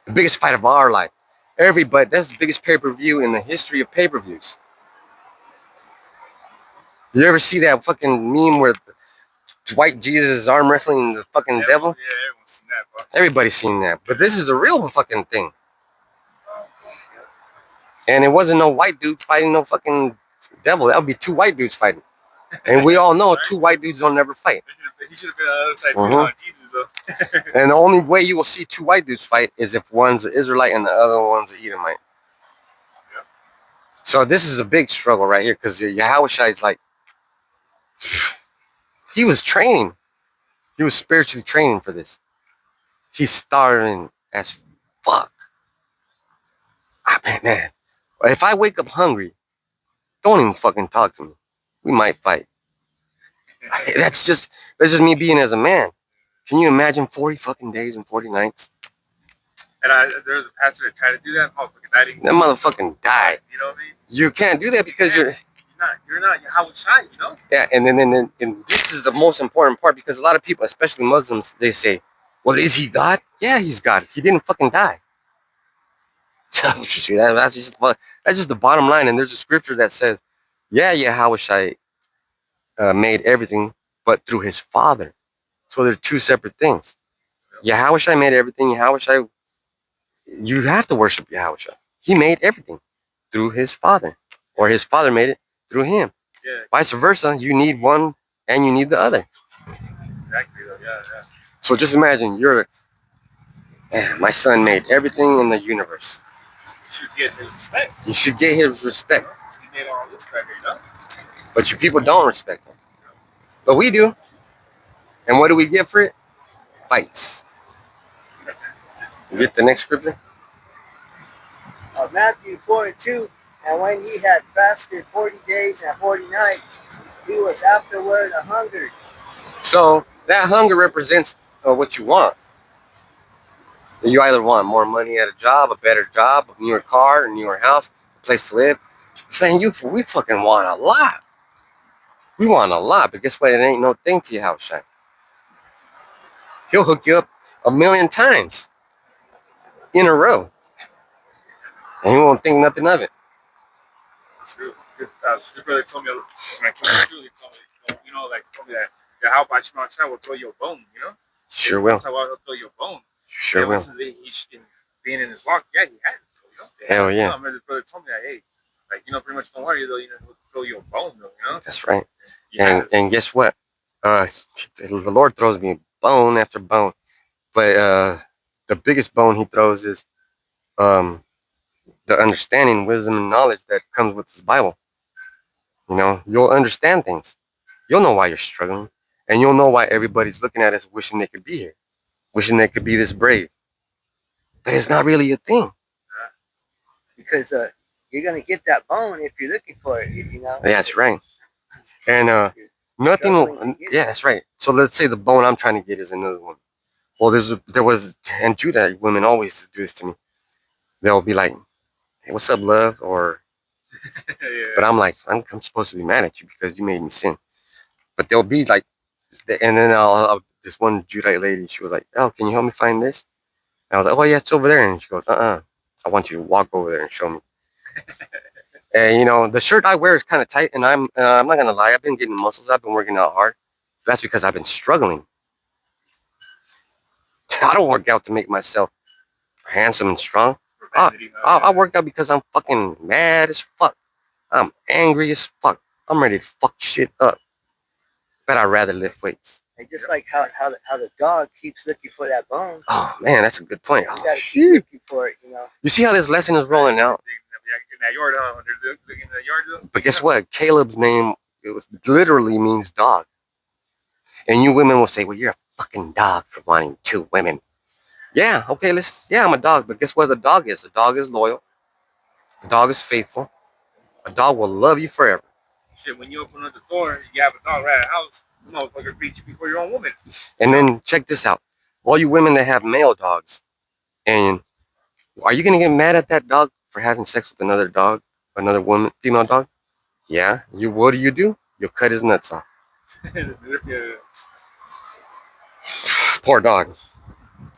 The biggest fight of our life. Everybody, that's the biggest pay-per-view in the history of pay-per-views. You ever see that fucking meme where White Jesus is arm wrestling the fucking devil? Yeah, everyone's seen that, bro. Everybody's seen that. But this is the real fucking thing. And it wasn't no white dude fighting no fucking devil. That would be two white dudes fighting. And we all know two white dudes don't never fight. He should have been on the other side too, on Jesus though. And the only way you will see two white dudes fight is if one's an Israelite and the other one's an Edomite. Yeah. So this is a big struggle right here because Yahawashi is like, he was training. He was spiritually training for this. He's starving as fuck. I mean, man, if I wake up hungry, don't even fucking talk to me. We might fight. That's just me being as a man. Can you imagine 40 fucking days and 40 nights? And there was a pastor that tried to do that. Motherfucking died. That motherfucking died. You know what I mean? You can't do that because you're not Yahawashi, you know? Yeah, and then this is the most important part because a lot of people, especially Muslims, they say, well, is he God? Yeah, he's God. He didn't fucking die. that's just the bottom line. And there's a scripture that says, yeah, Yahawashi made everything, but through his Father. So they're two separate things. Yahawashi made everything. Yahawashi, you have to worship Yahawashi. He made everything through his Father, or his Father made it through him. Yeah. Vice versa, you need one and you need the other. Exactly. Yeah. So just imagine my son made everything in the universe. You should get his respect. You should get his respect. He made all this crap here, you know? But you people don't respect him. But we do. And what do we get for it? Fights. You get the next scripture? Matthew 4:2. And when he had fasted 40 days and 40 nights, he was afterward a hungered. So that hunger represents what you want. You either want more money at a job, a better job, a newer car, a newer house, a place to live. Man, we fucking want a lot. We want a lot, but guess what? It ain't no thing to your house, Shine. He'll hook you up 1,000,000 times in a row. And he won't think nothing of it. It's true. This brother told me, when I came to school, he told me that Yahawashi will throw you a bone, you know? Sure will. That's how he'll throw you a bone. Sure will. Since he's being in his walk, yeah, he has. You know? Hell yeah. I remember this brother told me that, hey, pretty much don't worry, though, he'll throw you a bone, though, you know? That's right. And guess what? The Lord throws me bone after bone. But the biggest bone he throws is the understanding, wisdom, and knowledge that comes with this Bible. You know, you'll understand things. You'll know why you're struggling. And you'll know why everybody's looking at us wishing they could be here. Wishing they could be this brave. But it's not really a thing. Because you're going to get that bone if you're looking for it, you know? Yeah, that's right. And nothing will, yeah, that's right. So let's say the bone I'm trying to get is another one. Well, and Judah women always do this to me. They'll be like, hey, what's up, love? Or, Yeah. but I'm like, I'm supposed to be mad at you because you made me sin. But they'll be like, and then this one Judite lady, she was like, oh, can you help me find this? And I was like, oh, yeah, it's over there. And she goes, I want you to walk over there and show me. And, you know, the shirt I wear is kind of tight. And I'm not going to lie. I've been getting muscles. I've been working out hard. That's because I've been struggling. I don't work out to make myself handsome and strong. I worked out because I'm fucking mad as fuck. I'm angry as fuck. I'm ready to fuck shit up. But I'd rather lift weights. And just like how the dog keeps looking for that bone. Oh man, that's a good point. You Oh, gotta keep looking for it, you know. You see how this lesson is rolling out? In that yard, huh? They're looking in that yard. But guess what? Caleb's name literally means dog. And you women will say, well, you're a fucking dog for wanting two women. Yeah, okay, I'm a dog. But guess what the dog is? A dog is loyal. A dog is faithful. A dog will love you forever. Shit, when you open up the door, you have a dog right at the house. You motherfucker beat you before your own woman. And then check this out. All you women that have male dogs, and are you gonna get mad at that dog for having sex with another dog, another woman, female dog? Yeah. You what do? You'll cut his nuts off. Poor dog.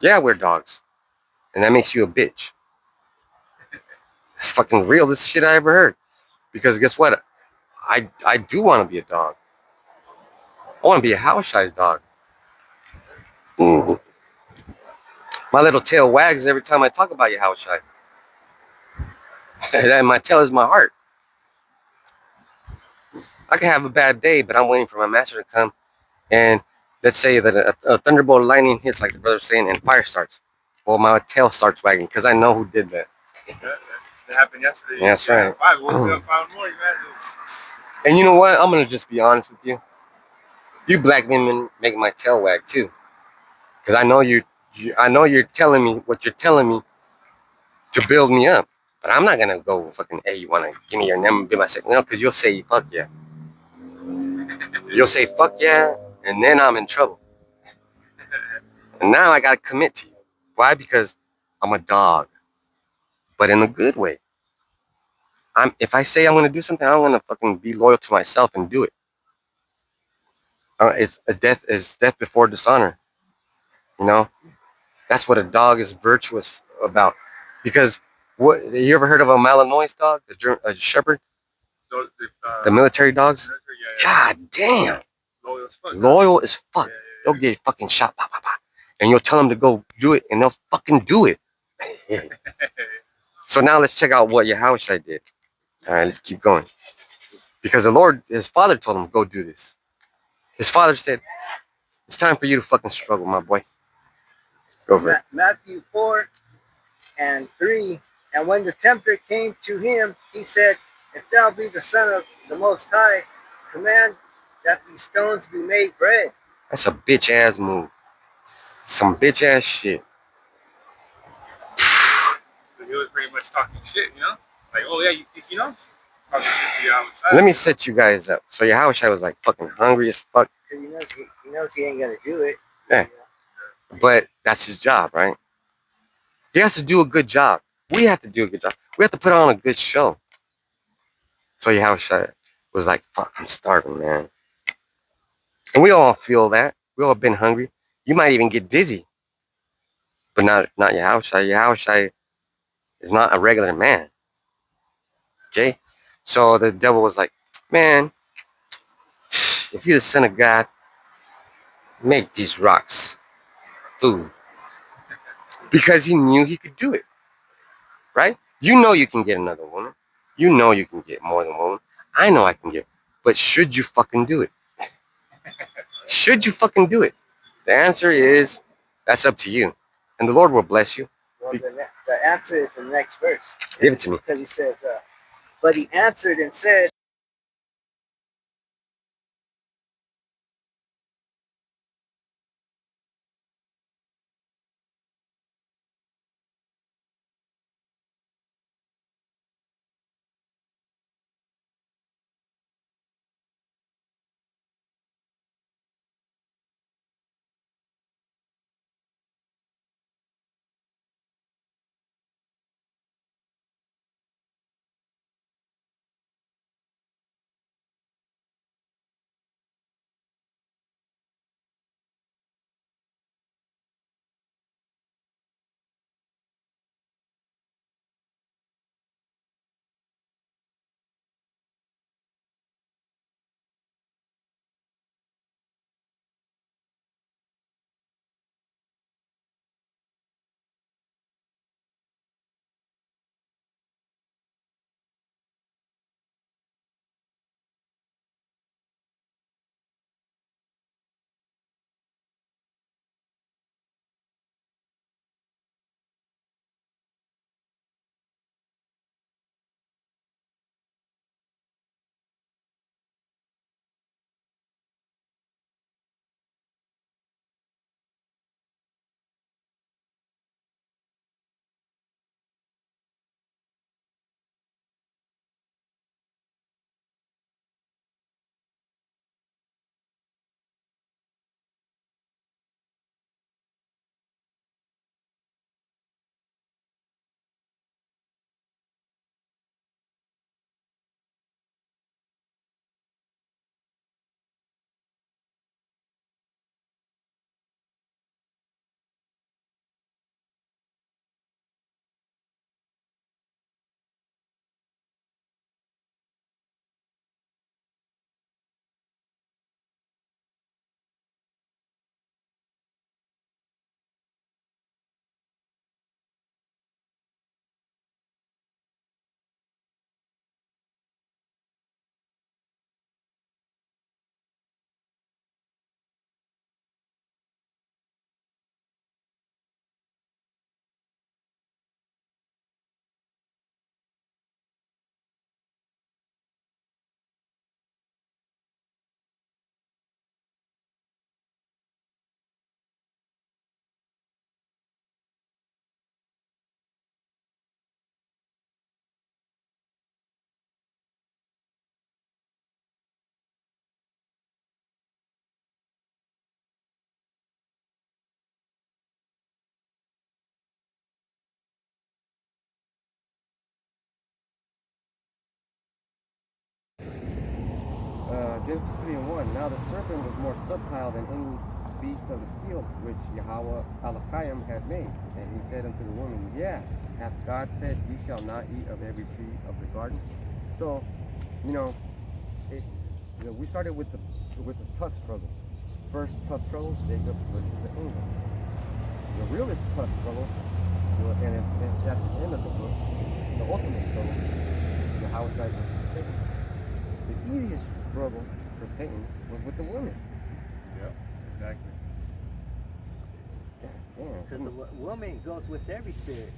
Yeah, we're dogs. And that makes you a bitch. It's fucking real. This shit I ever heard. Because guess what? I do want to be a dog. I want to be a Hawashi's dog. Ooh. My little tail wags every time I talk about Yahawashi. And my tail is my heart. I can have a bad day, but I'm waiting for my master to come. And let's say that a thunderbolt of lightning hits, like the brother's saying, and fire starts. Well, my tail starts wagging because I know who did that. That happened yesterday. Yeah, that's right. 5 woke up 5 more, man. And you know what? I'm going to just be honest with you. You black women make my tail wag too. Because I know you're telling me what you're telling me to build me up. But I'm not gonna go fucking, hey, you wanna give me your number, be my second? No, because you'll say fuck yeah. You'll say fuck yeah, and then I'm in trouble. And now I gotta commit to you. Why? Because I'm a dog, but in a good way. If I say I'm gonna do something, I'm gonna fucking be loyal to myself and do it. It's death before dishonor. You know, that's what a dog is virtuous about. Because what you ever heard of a Malinois dog, a shepherd? The military dogs? God damn. Loyal as fuck. They'll get fucking shot. Bah, bah, bah. And you'll tell them to go do it, and they'll fucking do it. So now let's check out what Yahawashi did. All right, let's keep going. Because the Lord, his father told him, go do this. His father said, it's time for you to fucking struggle, my boy. Go for it. Matthew 4:3. And when the tempter came to him, he said, if thou be the Son of the Most High, command that these stones be made bread. That's a bitch ass move. Some bitch ass shit. So he was pretty much talking shit, you know? Like, oh yeah, you think you know? Talking shit to you outside. Let me set you guys up. So Yahawashi was like fucking hungry as fuck. Because he knows he ain't gonna do it. Yeah. But that's his job, right? He has to do a good job. We have to do a good job. We have to put on a good show. So Yahawashi was like, fuck, I'm starving, man. And we all feel that. We all been hungry. You might even get dizzy. But not Yahawashi. Yahawashi is not a regular man. Okay? So the devil was like, man, if you're the son of God, make these rocks food. Because he knew he could do it. Right? You know you can get another woman. You know you can get more than one woman. I know I can get. But should you fucking do it? Should you fucking do it? The answer is, that's up to you. And the Lord will bless you. Well, the answer is in the next verse. Give it to me. Because he says, but he answered and said, Genesis 3:1. Now the serpent was more subtle than any beast of the field which Yahweh Elohim had made. And he said unto the woman, yeah, hath God said, ye shall not eat of every tree of the garden? So, we started with the tough struggles. First tough struggle, Jacob versus the angel. The realest tough struggle, and it's at the end of the book, the ultimate struggle, Yahawashi versus Satan. The easiest struggle for Satan was with the woman. Yep, exactly. Damn. Because the woman goes with every spirit.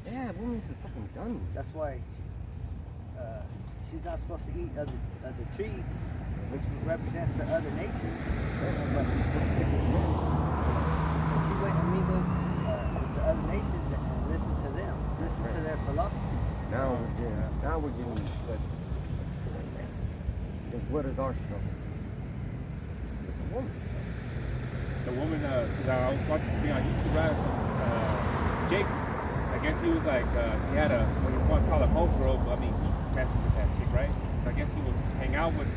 Yeah, the woman's a fucking dummy. That's why she's not supposed to eat of the tree, which represents the other nations. But you're supposed to stick with the woman. And she went and mingled with the other nations and listened to them, listened to their philosophies. Now we're getting goodness. Because what is our struggle? It's with the woman. The woman, because I was watching the thing on YouTube, right? Jake, I guess he was like, he had what you want to call a homegirl, but I mean, he messed with that chick, right? So I guess he would hang out with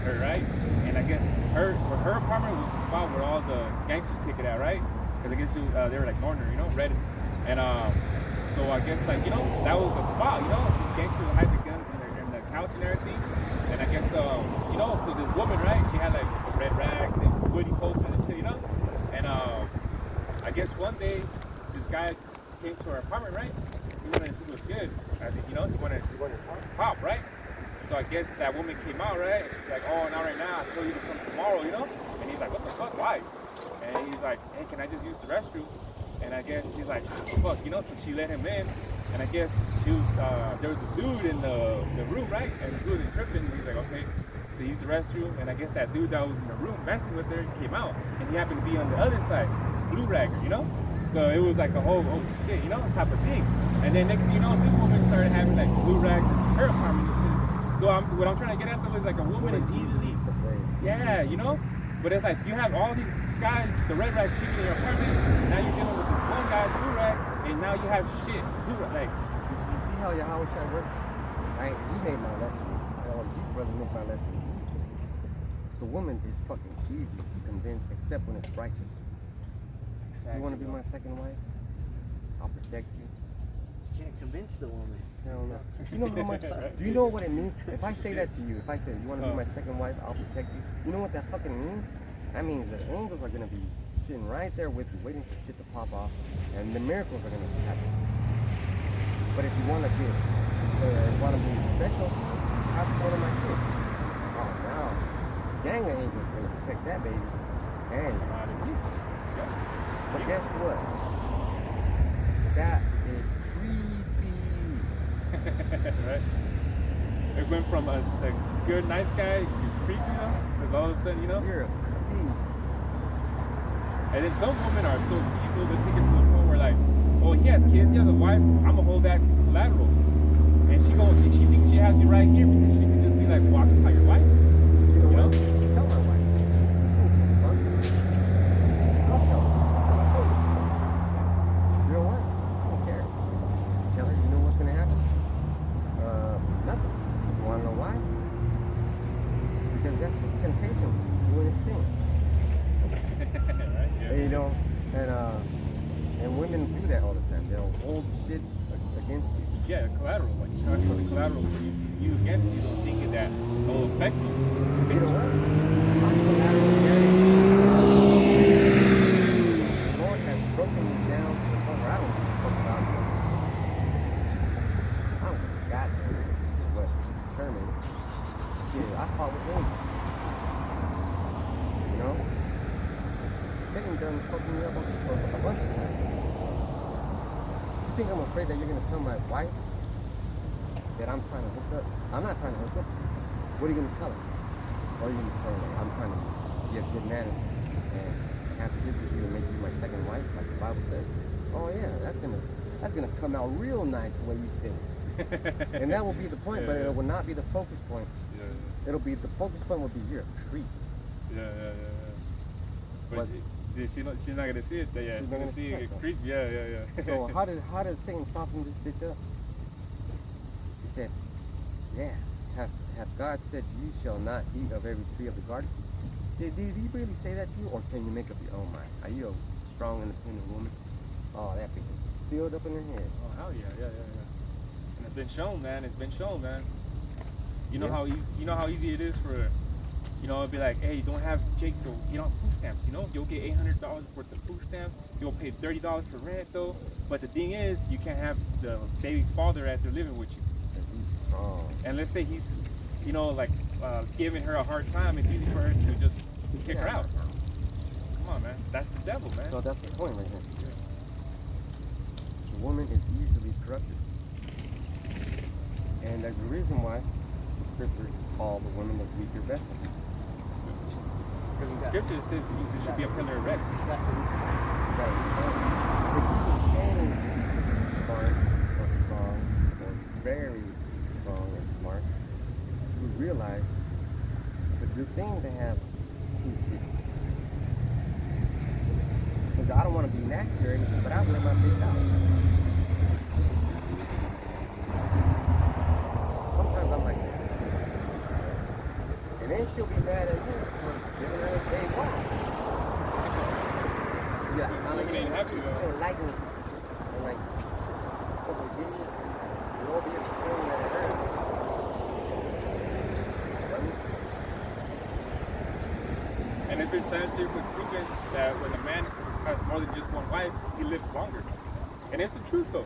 her, right? And I guess her apartment was the spot where all the gangsters kick it out, right? Because I guess they were like Norner, red. And so I guess that was the spot, these gangsters would hide the guns in the couch and everything. And I guess, so this woman, right? She had like red rags and woody posters and shit, And I guess one day this guy came to her apartment, right? So he wanted to see what's good. I think, he wanted to pop, right? So I guess that woman came out, right? And she's like, oh, not right now. I told you to come tomorrow, And he's like, what the fuck? Why? And he's like, hey, can I just use the restroom? And I guess he's like, fuck, so she let him in. And I guess she was, there was a dude in the room, right? And he wasn't tripping. And he's like, okay. So he used the restroom. And I guess that dude that was in the room messing with her came out. And he happened to be on the other side, blue ragger, So it was like a whole, shit, type of thing. And then next thing you know, this woman started having like blue rags in her apartment and shit. So what I'm trying to get at though is like a woman is easily, But it's like you have all these guys, the red rags kicking in your apartment. Now you're dealing with this one guy, blue rag, and now you have shit. Blue rag, like. You see how Yahawashi works? He made my lesson. These brothers make my lesson easy. The woman is fucking easy to convince, except when it's righteous. Exactly. You want to be my second wife? I'll protect you. You can't convince the woman. Hell no. You know how much? Do you know what it means? If I say that to you, if I say you want to be my second wife, I'll protect you. You know what that fucking means? That means that angels are gonna be sitting right there with you, waiting for shit to pop off, and the miracles are gonna happen. But if you want to be special, have one of my kids. Oh, now, gang of angels are gonna protect that baby. And but guess what? That is creepy. Right? It went from a good, nice guy to creepy though, because all of a sudden, You're a creep. And then some women are so evil they take it to the point where like, oh, he has kids, he has a wife, I'm gonna hold that collateral. And she thinks she has you right here because she can just be like, well, I can tell your wife. You know what? Tell my wife. I'll tell her. I'll tell her for you. You know what? I don't care. You tell her, you know what's gonna happen? Nothing. You wanna know why? Because that's just temptation doing its thing. Right? Yeah. And women do that all the time. They'll hold shit against you. Yeah, collateral. Like you try to put the collateral for you against you, don't think that will affect you. But you know what? I'm collateral guaranteed. The Lord has broken me down to the point where I don't give a fuck about it. I don't got what determines shit. I fought with angels. You know? Satan done fucking me up a bunch of times. You think I'm afraid that you're gonna tell my wife that I'm trying to hook up? I'm not trying to hook up. What are you gonna tell her? Or are you gonna tell her I'm trying to be a good man and have kids with you and make you my second wife, like the Bible says? Oh yeah, that's gonna come out real nice the way you say it. And that will be the point, but it will not be the focus point. Yeah. It'll be the focus point will be you're a creep. Yeah. But she's not gonna see it. Yeah, she's gonna see it creep. Yeah. So how did Satan soften this bitch up? He said, yeah, have God said you shall not eat of every tree of the garden? Did he really say that to you, or can you make up your own mind? Are you a strong, independent woman? Oh, that picture filled up in her head. Oh hell yeah. And it's been shown, man. It's been shown, man. You know how easy it is for, it'd be like, hey, don't have Jake go get on food stamps. You'll get $800 worth of food stamps. You'll pay $30 for rent though. But the thing is, you can't have the baby's father out there living with you. He's strong. And let's say he's, giving her a hard time. It's easy for her to just kick her out. Come on, man. That's the devil, man. So that's the point right here. The woman is easily corrupted. And there's a reason why the scripture is called the woman of weaker vessel. Because in scripture it says there should be a pillar of rest. If she was any smart or strong or very strong or smart, she would realize it's a good thing to have two bitches. Because I don't want to be nasty or anything, but I wear my bitch out. Sometimes I'm like, and then she'll be mad at me for giving her a day off. She'll be like, you don't like me. I'm like, fucking idiot. You're over here complaining that it hurts. And it's been scientifically proven that when a man has more than just one wife, he lives longer. And it's the truth though,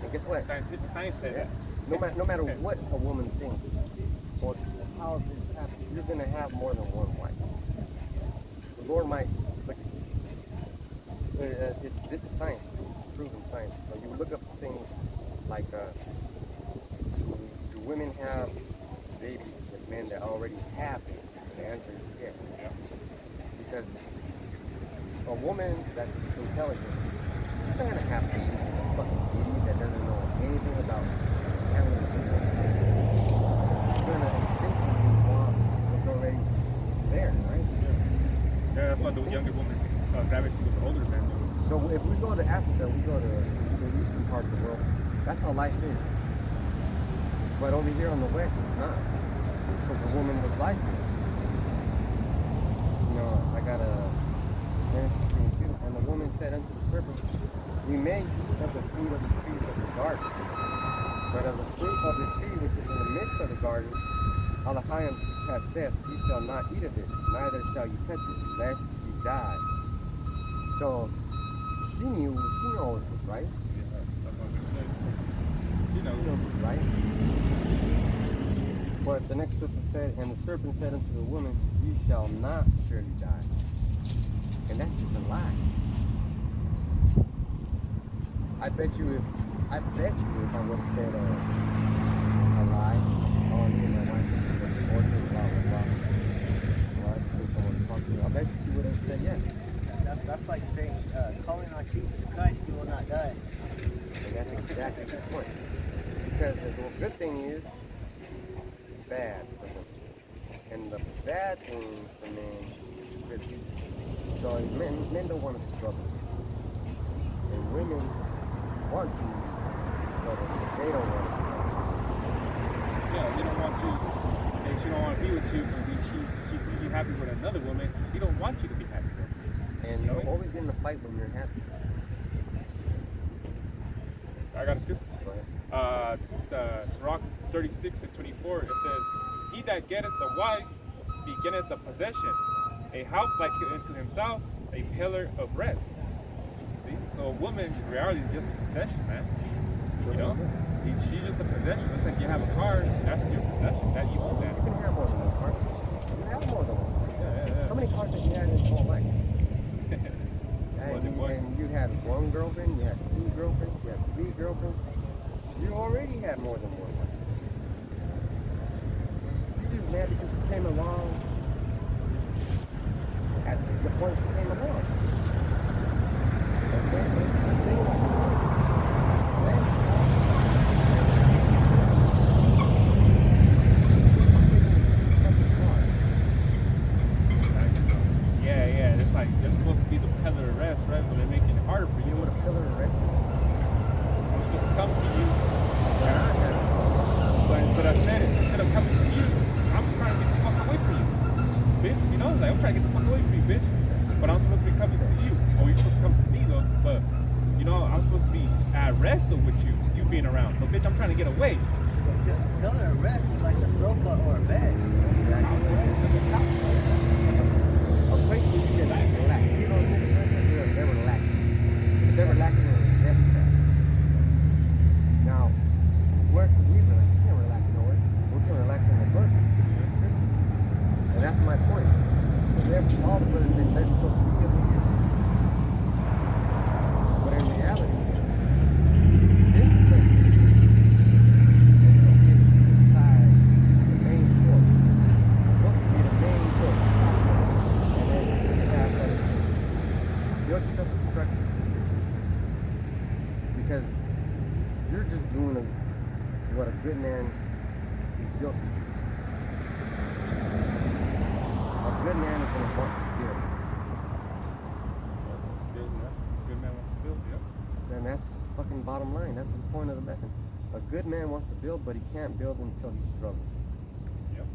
And guess what? Science said that. No matter what a woman thinks or how this happens, you're gonna have more than one wife. The Lord might look. This is science, proven science. So you look up things like, do women have babies with men that already have babies? The answer is yes. Yeah. Because a woman that's intelligent, she's not gonna have babies with a fucking idiot that doesn't know anything about having a baby. She's gonna instinctively want what's already there, right? Yeah, that's why the younger woman gravitate with the older men. So if we go to Africa, we go to the eastern part of the world, that's how life is. But over here on the west, it's not. Because the woman was like it. I got a Genesis 3:2, and the woman said unto the serpent, we may eat of the fruit of the trees of the garden, but of the fruit of the tree which is in the midst of the garden, Elohim has said, you shall not eat of it, neither shall you touch it, lest you die. So she knows it was right. She knows it was right. But the next scripture said, and the serpent said unto the woman, you shall not surely die. And that's just a lie. I bet you if I would have said a lie, me and my wife would have divorced and blah blah blah. Well, I just need someone to talk to. I bet you she would have said yes. That's like saying, calling on Jesus Christ, you will not die. And that's exactly the point. Because the good thing is bad for them. And the bad thing for men is good. So men don't want to struggle. And women want you to struggle. They don't want to struggle. Yeah, they don't want you. She don't want to be with you, but she sees you happy with another woman. She don't want you to be happy with her. And you're always getting a fight when you're happy. I got a scoop. Go ahead. This is Sirach 36:24. It says, he that getteth the wife begetteth the possession, a house like unto himself, a pillar of rest. See? So a woman, in reality, is just a possession, man. She's just a possession. It's like you have a car, that's your possession. That you own that. You can have more than one car. You have more than one car. Yeah. How many cars have you had in your whole life? And you had one girlfriend, you had two girlfriends, you had three girlfriends. You already had more than one wife. She's just mad because she came along at the point she came along. Okay, but it's a good thing that you want. Thanks, Paul. Yeah. It's like they're supposed to be the pillar of rest, right? But they're making it harder for you. You know what a pillar of rest is? I'm supposed to come to you, but I said it. Instead of be coming to you, I'm trying to get the fuck away from you, bitch. You know, like I'm trying to get the fuck away from you, bitch. But I'm supposed to be coming to you, or you're supposed to come to me though. But you know, I'm supposed to be at rest with you being around. But bitch, I'm trying to get away. Tell her rest is like a sofa or a bed. A place where you can relax. You know, they're relaxing. They're relaxing in a death trap. Now, where can we relax? We can't relax nowhere. We can relax in the book, the scriptures. And that's my point. Because all the brothers say, let Sophia be here. But in reality, this place and Sophia should be beside the main course. The book should be the main course, the top course. And then you have build yourself a structure. Because you're just doing what a good man is built to do. A good man is going to want to build. Good man wants to build, yeah. And that's just the fucking bottom line. That's the point of the lesson. A good man wants to build, but he can't build until he struggles. Yep.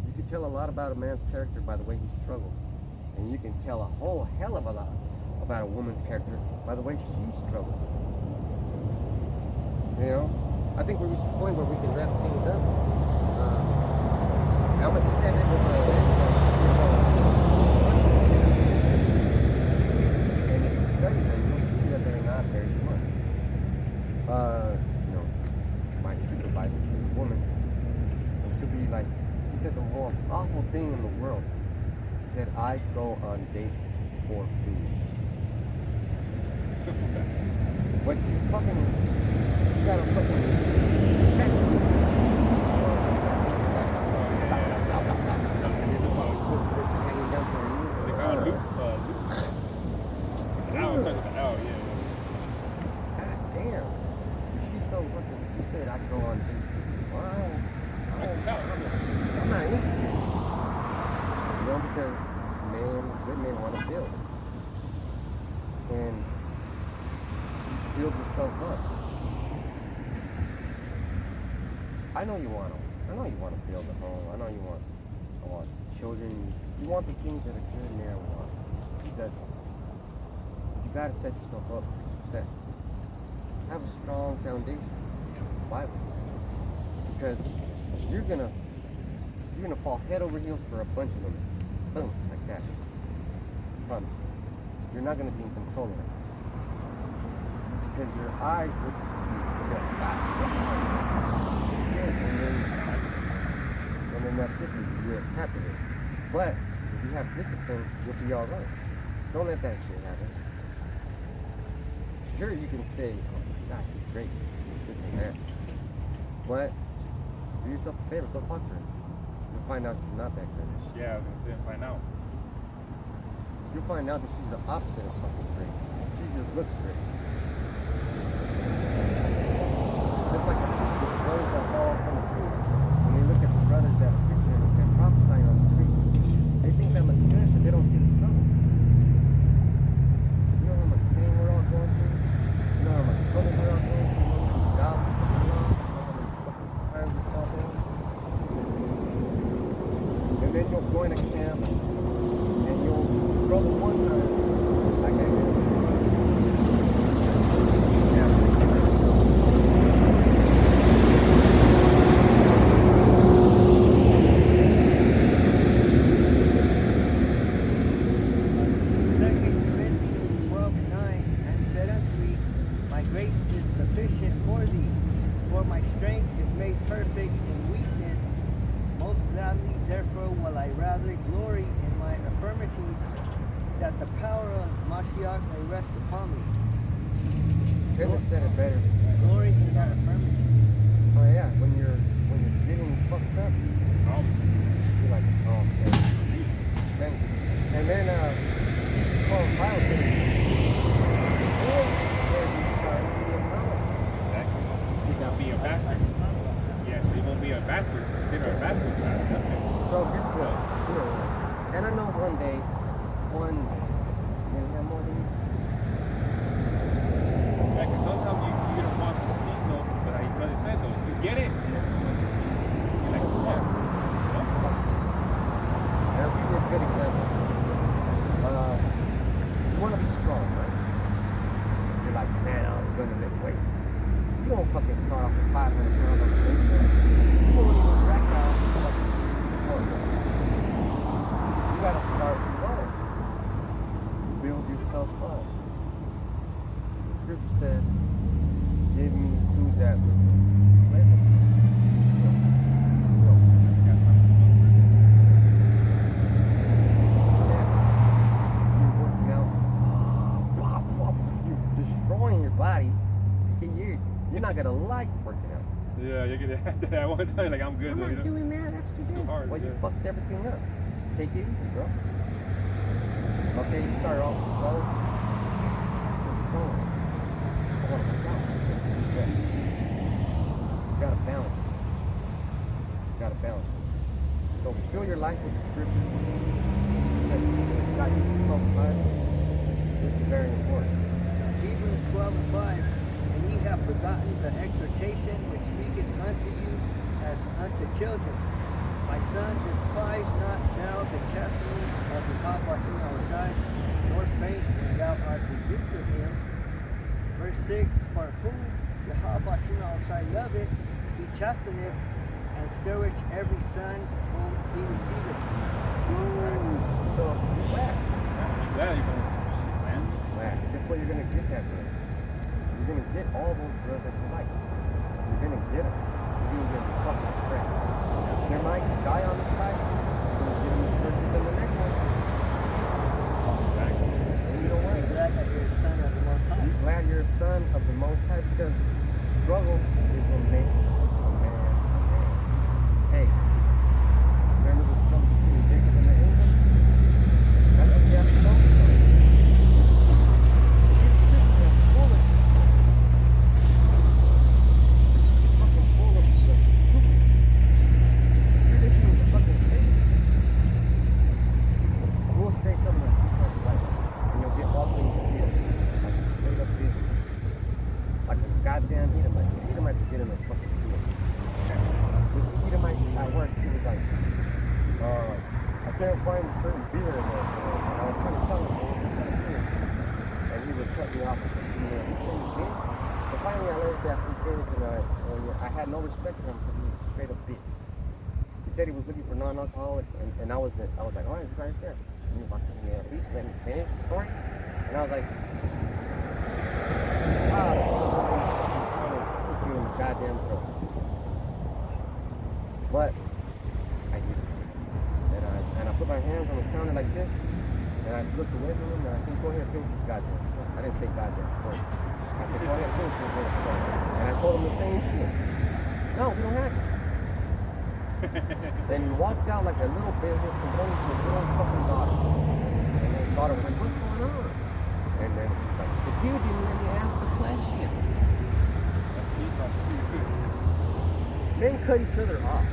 You can tell a lot about a man's character by the way he struggles. And you can tell a whole hell of a lot about a woman's character by the way she struggles. You know? I think we reached the point where we can wrap things up. I'm going to just end it with this. And if you study them, you'll see that they're not very smart. You know, my supervisor, she's a woman. And she'll be like, she said the most awful thing in the world. She said, I go on dates for food. But she's got a fucking God damn. She's so fucking, she said I go on dates for food. Well, I'm not interested. You know, because good men want to build. And you should build yourself up. I know you want to build a home. I know you want children. You want the things that a good man wants. He doesn't. But you gotta set yourself up for success. Have a strong foundation, which is the Bible. Because you're gonna fall head over heels for a bunch of women. Boom, like that. I promise you. You're not gonna be in control of it. Because your eyes will deceive you. And then that's it for you. You're captivated. But if you have discipline, you'll be all right. Don't let that shit happen. Sure, you can say, oh my gosh, she's great, this and that. But do yourself a favor, go talk to her. You'll find out she's not that great. Yeah, I was gonna say find out. You'll find out that she's the opposite of fucking great. She just looks great. Just like the brothers that fall from the tree, when they look at the brothers that are preaching and prophesying on the street, they think that looks good, but they don't see the struggle. You know how much pain we're all going through? You know how much trouble we're all going through? You know how many jobs we fucking lost? You know how many fucking times we fall down? And then you'll join a camp, and you'll struggle one time. Like I did. Couldn't have said it better. Glory in our infirmities. So yeah, when you're getting fucked up, you're like, oh, thank you. And then it's called Bible study. Exactly. You won't be a bastard. Yeah, so you won't be a bastard. Consider a bastard. So guess what? You know, and I know one day, you're gonna have more than you can chew. Like, sometimes you're gonna want to speak though, but like your brother said though, you get it, and that's too much to speak. You don't fucking start off with 500 pounds on the bench press. You won't even crack out fucking support. You gotta start low. Build yourself up. The scripture says, give me food that was pleasant. You're working out. You're destroying your body. You're not gonna like working out. Yeah, you're gonna that one time like I'm good. I'm though, not you know? doing that. That's too Too hard. Well, yeah. you fucked everything up. Take it easy, bro. Okay, you start off slow. Feel strong. I want to work out. It's a good rest. You gotta balance it. You gotta balance it. So fill your life with the scriptures. God, Hebrews 12:5. This is very important. Hebrews 12:5. And ye have forgotten the exhortation which speaketh unto you as unto children. My son, despise not thou the chastening of Yahawashi, nor faint when thou art rebuked of him. Verse 6, for whom Yahawashi loveth, he chasteneth, and scourge every son whom he receiveth. So, whack. I'm glad you're going shit, man. Whack. Guess what you're gonna get that girl? You're gonna get all those girls that you like. You're gonna get them. You're gonna get them fucking fresh. There might die on this side. It's gonna give you purchase in the next one. Exactly. And you know what? I'm glad that you're a son of the Most High. Be glad you're a son of the Most High because struggle is what makes a man a man. Hey, remember the struggle between Jacob and the angel? That's what you have to know. See, scripture is full of these stories. It's fucking full of the stupid shit. You're listening to fucking Satan. We'll say something like and you'll get all in your ears. Like a straight up business. Like a goddamn Edomite. The Edomites will get in their fucking fields. This Edomite at work, he was like, I can't find a certain beer in there. And I was trying to tell him, what kind of beer? And he would cut me off and say, these things bitch. So finally I let that food finish and I had no respect for him because he was a straight up bitch. He said he was looking for non-alcoholic and I was like, all right, it's right there. And he was like, yeah, at least let me finish the story. And I was like, I'm trying to kick you in the goddamn throat. But I did it. And I put my hands on the counter like this, and I looked away from him, and I said, go ahead, finish the goddamn story. I didn't say goddamn story. I said, go ahead, finish your damn story. And I told him the same shit. No, we don't have it. Then he walked out like a little business complaining to his little fucking daughter. And his daughter was like, what's going on? And then he's like, the dude didn't let me ask the question. That's Esau. Men cut each other off.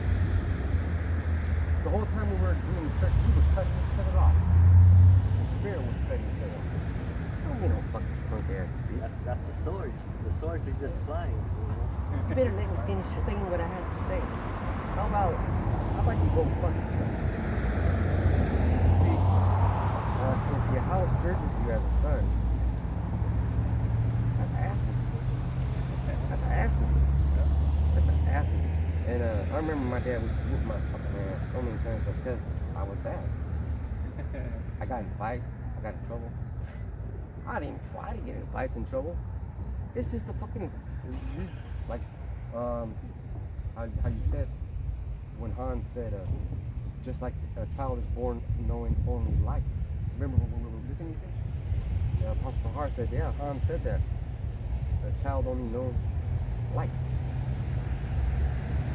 The whole time we were doing church, we were cutting each other off. The spirit was cutting each other off. Don't be no fucking punk ass bitch. That's the swords. The swords are just flying. You better let me finish saying what I have to say. How about you go fuck yourself? See, if Yahweh scourges you as a son, that's an ass whooping. That's an ass whooping. That's an ass whooping. And I remember my dad used to whoop my fucking ass so many times because I was bad. I got in fights. I got in trouble. I didn't try to get in fights and trouble. It's just the fucking, like, how you said, when Han said, just like a child is born knowing only life. Remember what we were listening to? Yeah, Apostle Sahar said, yeah, Han said that. A child only knows life.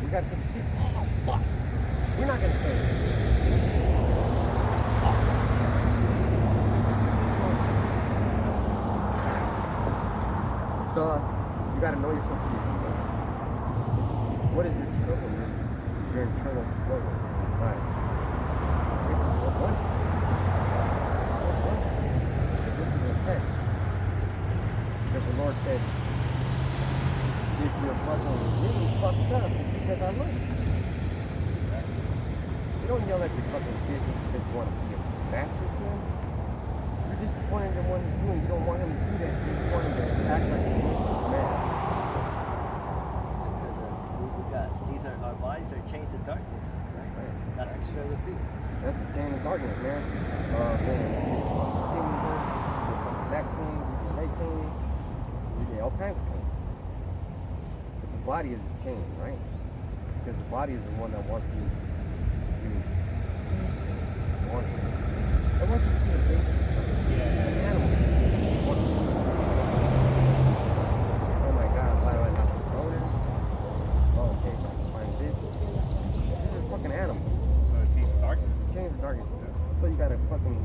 We gotta take a seat. Oh, fuck. We're not gonna say it. So, you gotta know yourself through your struggle. What is your struggle? It's your internal struggle inside. It's a whole bunch of shit. But this is a test. Because the Lord said, if you're fucking really fucked up, it's because I love you. You don't yell at your fucking kid just because you want to be a master to him. You're disappointed in what he's doing. You don't want him to do that shit. You want him to act like a man. the chains of darkness, right? That's the struggle too. That's a chain of darkness, man. Man, kidney hurts, fucking back pain, leg pain, you get all kinds of pains. But the body is a chain, right? Because the body is the one that wants you to eat, wants you to sleep. It wants you to do the basic stuff. The animals want you to do the sleep. Oh my God, why do I not this motor? Oh, okay, that's a fine bitch. This is a fucking animal. So it takes darkness. Change the darkness. So you gotta fucking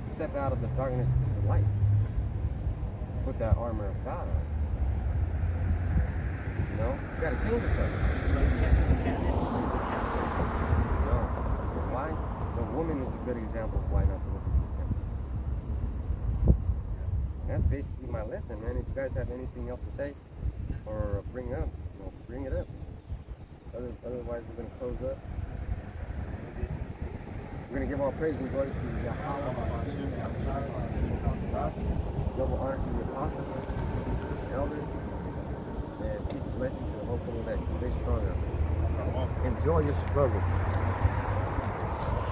step out of the darkness to the light. Put that armor of God on. You know? You gotta change yourself. You can't listen to the temple. No. Because why? The woman is a good example of why not to listen to the temple. And that's basically my lesson, man. If you guys have anything else to say or bring up, bring it up. Otherwise, we're gonna close up. We're going to give all praise and glory to Yahawashi, double honors to the apostles, bishops, and elders, and peace and blessing to the whole family. Stay strong out there. Enjoy your struggle.